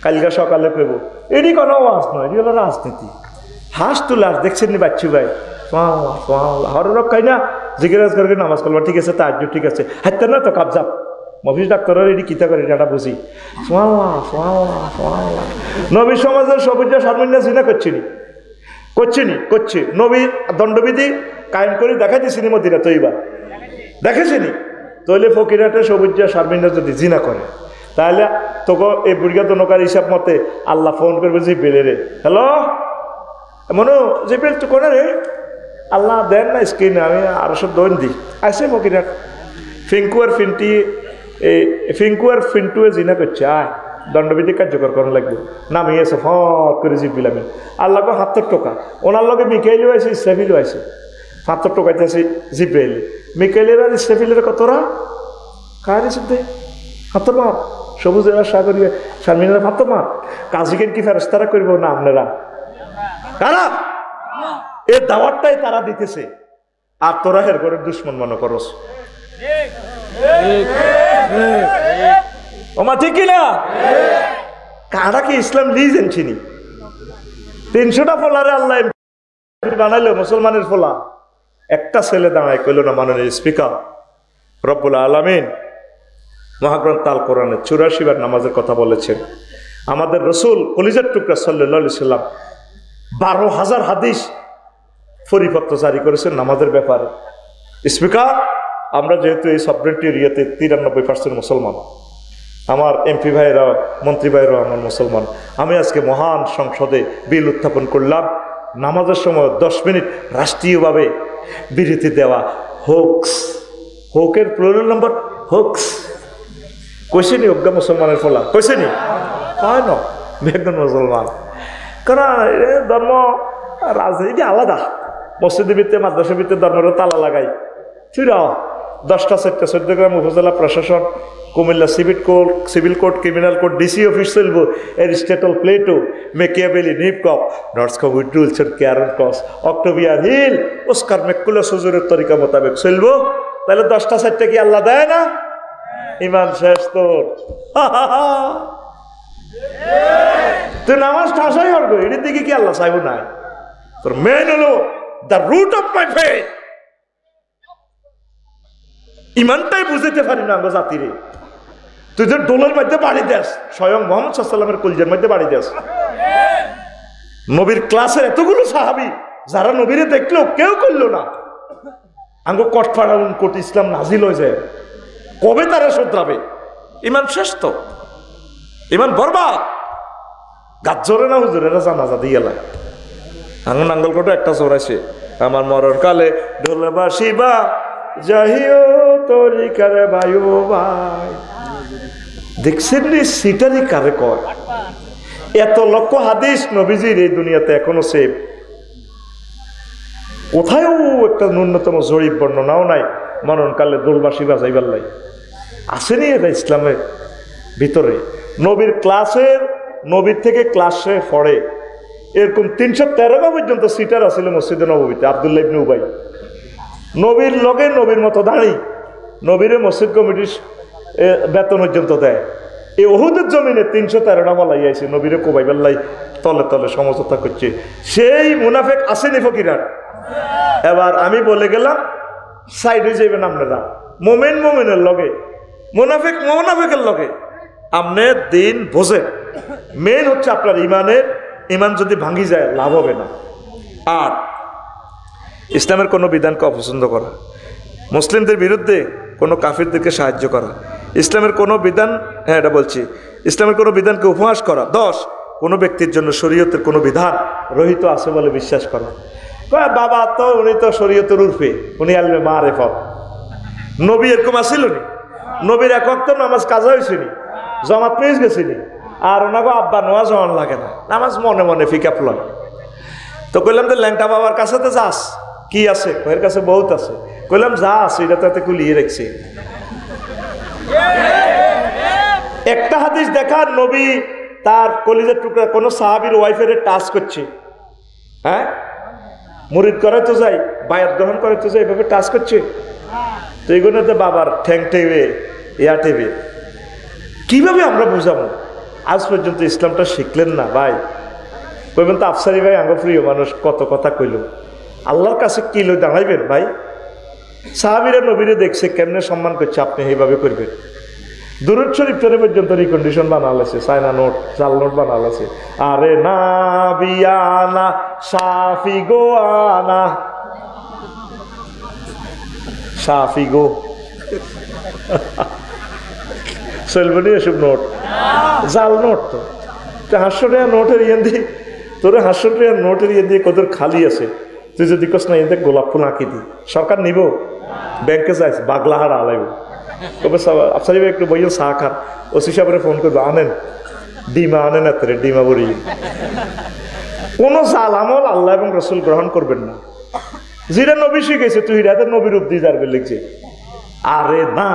[SPEAKER 1] কালকে সকালে কইব এটি কোনো ওয়াজ নয়, এটি হলো রাজনীতি। হাঁস তুলাস দেখছেন নি বাচ্চু ভাই, হররক খাই না জিজ্ঞাসা করে নামাজ করবা ঠিক আছে, তার ঠিক আছে, হাইতে না তো কাবজাব মফিজ ডাক্তারের এটি কিতা করে এটা বুঝি। নবী সমাজের সবুজ সারমিন্যা জিনা করছি নবী দণ্ডবিধি কায়েম করে দেখাই দিছিনি মদিনা তৈবা দেখেছিনি। তৈলে ফকিরাটে সবুজ সারমিন্যা যদি জিনা করে, তাহলে তোকে এই বুড়িয়া দনকার হিসাব মতে আল্লাহ ফোন করবে জিব্রিল রে, হ্যালো মনো জিব্রিল তো কোনে রে, আল্লাহ দেন না স্ক্রিনে, আমি আরো সব দৈন দিই আসে মকিনার ফিঙ্কু আর ফিন্টুয়ে জিনা করছে, আয় দণ্ডবিধি কার্যকর করা লাগবে, নামিয়েছে ফট করে জিপিলামে আল্লাহকে ৭০ টাকা, ওনার লগে মিকাইলও আছে, ইসরাফিলও আছে, ৭০ টাকাতে আছে জিব্রাইল, মিকাইলের আর ইসরাফিলের কতরা কার হিসেব দেয় ৭০ মার, সবুজ এবার সাগরীয় শারমিনারা ৭০ মার, কাজীকেন কি ফেরেশতারা করবো না আপনারা? কারা এর দাওয়াতটাই তারা দিতেছে, আর তোরা হের করে দুশ্মন মনে করস। ওমা ঠিক কিনা? কারা কি ইসলাম লিজেন চিনি ৩০০টা ফোলারে আল্লাহ বানাইলো মুসলমানের ফোলা, একটা ছেলে দাঁড়ায় কইল না মাননীয় স্পিকার রব্বুল আলামিন মহাগ্রন্থ আল কোরআনে ৮৪ বার নামাজের কথা বলেছেন, আমাদের রসুল কলিজার টুকরা সাল্লাল্লাহু আলাইহি সাল্লাম ১২,০০০ হাদিস পরিপত্র জারি করেছেন নামাজের ব্যাপারে। স্পিকার, আমরা যেহেতু এই সবরেন্টি এরিয়াতে ৯৩% মুসলমান, আমার এমপি ভাইয়েরা মন্ত্রী ভাইয়েরা আমার মুসলমান, আমি আজকে মহান সংসদে বিল উত্থাপন করলাম, নামাজের সময় ১০ মিনিট রাষ্ট্রীয়ভাবে বিরতি দেওয়া হোকস, হোকের প্লুরাল নাম্বার হোকস, কইছে নি অজ্ঞা মুসলমানের ফলা, কইছে নি হয় না বেগুন মুসলমান, কারণ ধর্ম রাজনীতি আলাদা, মসজিদের ভিত্তিতে মাদ্রাসার ভিত্তিতে ধর্মের তালা লাগাই ফিরাও 10টা 4টা 14 গ্রাম উপজেলা প্রশাসন, Comilla civil court, criminal court, DC office চলব, এরিস্টটল প্লেটো, মেকিয়াভেলি, নিপকপ, নর্থস্কো উইড্রুলসের কেয়ারন ক্রস, অক্টোবিয়ার হিল, ওস্কার মেকুলা সুজুরের তরিকা মোতাবেক চলব, তাহলে 10টা 4টা কি আল্লাহ দেয় না? ইমান শেষ তোর, তুই নামাজ ঠাসাই করবো, এটির দিকে কি আল্লাহ চাইব না? তোর মেন হলো the root of my faith, ইমানটাই বুঝতে পারি না আমরা জাতিরে, তুই যে ডোলের মধ্যে বাড়ি দেস, স্বয়ং মোহাম্মদ সাল্লাল্লাহু আলাইহি ওয়াসাল্লামের কলজের মধ্যে বাড়ি দেস, নবীর ক্লাসের এতগুলো সাহাবী যারা নবীরে দেখলো কেউ করলো না, আঙ্গো কটফাড়াউন কোট ইসলাম নাজিল হয়ে যায়, কবে তারা শোধরাবে? ইমান শেষ তো, ইমান বরবাদ, গাছ জোরে না হুজুরেরা জানাজা দিয়ে লাগে, আঙ্গো নাঙ্গল কোটে একটা জোর আছে, আমার মরণ কালে ঢোলে বাসিবা যাহিও তরিকারে বায়ু ভাই, দেখছেন নি সিটারি কারে কয়, এত লক্ষ হাদিস নবীজির এই দুনিয়াতে এখনো সেভ, কোথায়ও একটা ন্যূনতম জরিপ বর্ণনাও নাই মরণকালে দোলবাসী বাজাইবার লাই, আসেনি এটা ইসলামের ভিতরে। নবীর ক্লাসের, নবীর থেকে ক্লাসে পড়ে এরকম ৩১৩টা পর্যন্ত সিটার আছিল মসজিদে নববীতে, আব্দুল্লাহ ইবনে উবাই নবীর লগে নবীর মতো দাঁড়ি, নবীরে মসজিদ কমিটির বেতন পর্যন্ত দেয়, এই ওহুদের জমিনে ৩১৩টা বলাই আইছে, নবীরে কোবাইবাল্লাই তলে তলে সমঝোতা করছে, সেই মুনাফেক আসেনি ফকিরার। এবার আমি বলে গেলাম সাইডে যাইবেন আপনারা, মোমেনের লগে মোনাফেকের লগে আপনি দিন বোঝেন, মেন হচ্ছে আপনার ইমান যদি ভাঙি যায় লাভ হবে না। আর ইসলামের কোনো বিধানকে অপছন্দ করা, মুসলিমদের বিরুদ্ধে কোনো কাফিরদেরকে সাহায্য করা, ইসলামের কোনো বিধান, হ্যাঁ এটা বলছি, ইসলামের কোনো বিধানকে উপহাস করা। 10, কোনো ব্যক্তির জন্য শরীয়তের কোনো বিধান রহিত আছে বলে বিশ্বাস করা। বাবা তো উনি তো শরীয়তের উর্ফে, উনি আলমে মারেফত, নবী এরকম আসিল নি, নবীর এক ওয়াক্ত নামাজ কাজা হয়েছিনি, জমাত পেয়ে গেছিনি, আর ওনাকে আব্বা নোয়া জমান লাগে না, নামাজ মনে মনে ফিকা ফেলাম। তো কইলাম যে ল্যাংটা বাবার কাছে তো যাস, কি আছে? এর কাছে বহুত আছে। কইলাম যা আছে এটা তাতে কুলিয়ে রাখছি। একটা হাদিস দেখার, নবী তার কলিজার টুকরা কোন সাহাবীর ওয়াইফের টাচ করছে, হ্যাঁ মুরিদ করে তো যাই, বায়াত গ্রহণ করে তো যাই, এভাবে টাচ করছে, তো এইগুলোতে বাবার ঠ্যাং টেবে ইয়া টেবে, কিভাবে আমরা বুঝাবো? আজ পর্যন্ত ইসলামটা শিখলেন না ভাই। কইবেন তো আফসারি ভাই আঙ্গ প্রিয় মানুষ, কত কথা কইল, আল্লাহর কাছে কি লই দাঁড়াইবেন ভাই? সাহাবীরা নবীরে দেখছে কেমনে সম্মান করছে, আপনি এইভাবে করবেন। দুরূদ শরীফ পর্যন্ত রিকন্ডিশন বানালেছে, চায়না নোট, জাল নোট বানালেছে। আরে না বিয়ানা সাফি গো আনা, সাফি গো চলবে এসব নোট, জাল নোট। তো 500 টাকা নোটের ইয়ে দিয়ে তোর 500 টাকার নোটের ইয়ে দিয়ে কত খালি আছে, তুই যদি কস না এদের গোলাপ ফুল আঁকি দি, সরকার নিব? ব্যাংকে যাইস বাগলা হারা আলাইব, তবে আফসারি ভাই একটু বইয়েন চা খান, ওসি সাহেবের ফোন করবে আনেন ডিমা, আনেন এত ডিমা বড়ি। কোন জাল আমল আল্লাহ এবং রসুল গ্রহণ করবেন না। যেটা নবী শিখেছে তুই রাতের নবীর রূপ দিয়ে যাবে লিখছে। আরে না,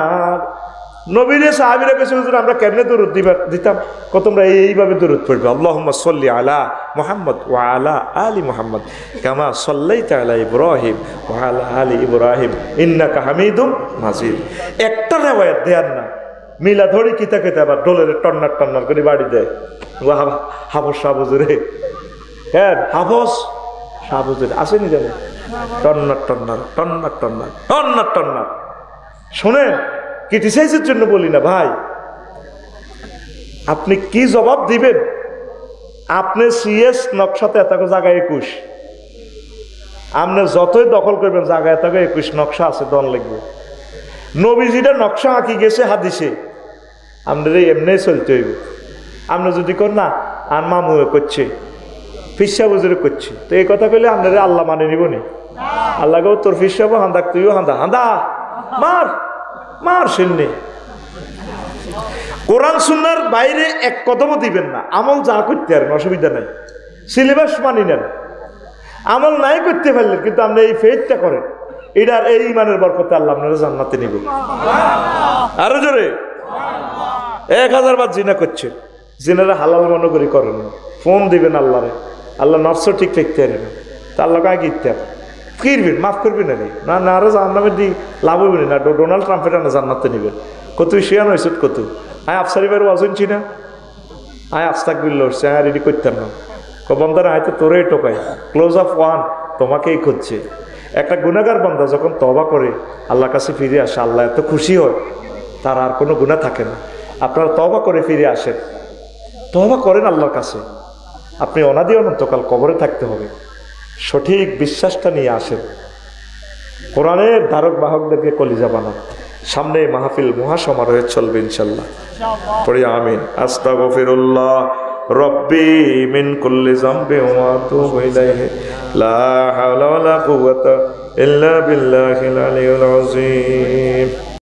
[SPEAKER 1] নবীরে সাহাবীরা কেছে হুজুর আমরা কেমনে দরুদ দিতাম, কত তোমরা এইভাবে দরুদ পড়বে, আল্লাহুম্মা সাল্লি আলা মুহাম্মদ ওয়া আলা আলি মুহাম্মদ কামা সাল্লাইতা আলা ইব্রাহিম ওয়া আলা আলি ইব্রাহিম ইন্নাকা হামিদুম মাজিদ। একটা রিওয়ায়াত দেন না, মিলা ধরি কিতা কিতা আবার ডোলের টন্নার টন্নার করে বাড়ি দেয়। হাফস শাহ হুজুরে, হ্যাঁ হাফস শাহ হুজুর আসেনি জানে, টন্নার টন্নার টন্নার টন্নার টন্নার টন্নার। শোনেন, ক্রিটিসাইজের জন্য বলি না ভাই, আপনি কি জবাব দিবেন? আপনি সিএস নকশাতে এত জায়গায় 21, আপনি যতই দখল করবেন জায়গায় এত 21 নকশা আছে, দল লিখবে। নবীজিটা নকশা আঁকি গেছে হাদিসে, আপনার এমনি চলতে হইব। আপনি যদি কর না আর মামু করছে, ফিসা বুজুরে করছে, তো এই কথা কইলে আপনারা আল্লাহ মানে নিব নি? আল্লাহকেও তোর ফিসাব হাঁদাক, তুইও হাঁদা হাঁদা মার মার শুননি। কোরআন সুন্নাহর বাইরে এক কদমও দিবেন না, আমল যা করতে পারেন অসুবিধা নাই, সিলেবাস মানি নেন। আমল নাই করতে পারলেন কিন্তু আপনি এই ফেথটা করেন, এটার এই ইমানের বরকতে আল্লাহ আপনারা জান্নাতে নিব। আরো জোরে 1000 বার জিনা করছেন, জিনারা হালাল মনে করি করেন না, ফোন দিবেন আল্লাহরে, আল্লাহ নফস ঠিক লিখতে পারেন, তা আল্লাহ কাকে ইত্যা ফিরবেন, মাফ করবেন না, না আরো জান্নাতে দি লাভ হইবেন না, ডোনাল্ড ট্রাম্পের না জান্নাতে নিবেন। কত শিয়ান হয়েছে, কত আয় আফসারি ভাইয়ের ওয়াজন চিনা, আয় আস্তাক বিল্ল হচ্ছে, আয় রেডি করতাম না, বন্দারা হয়তো তোরে টোকাই, ক্লোজ অফ ওয়ান তোমাকেই খুঁজছে। একটা গুনাহগার বান্দা যখন তওবা করে আল্লাহর কাছে ফিরে আসে, আল্লাহ এত খুশি হয়, তার আর কোনো গুনাহ থাকে না। আপনারা তওবা করে ফিরে আসেন, তওবা করেন আল্লাহর কাছে, আপনি অনাদি অনন্তকাল কবরে থাকতে হবে, সঠিক বিশ্বাসটা নিয়ে আসেন। কোরআনের ধারক বাহকদেরকে কলিজা বানান। সামনে মাহফিল মহাসমারোহে চলবে ইনশাল্লাহ, পড়ি আমিন। আস্তাগফিরুল্লাহ রব্বি মিন কুল্লি যামবি ওয়া আতুবু ইলাইহি লা হাওলা ওয়ালা কুওয়াতা ইল্লা বিল্লাহিল আলিয়্যিল আযীম।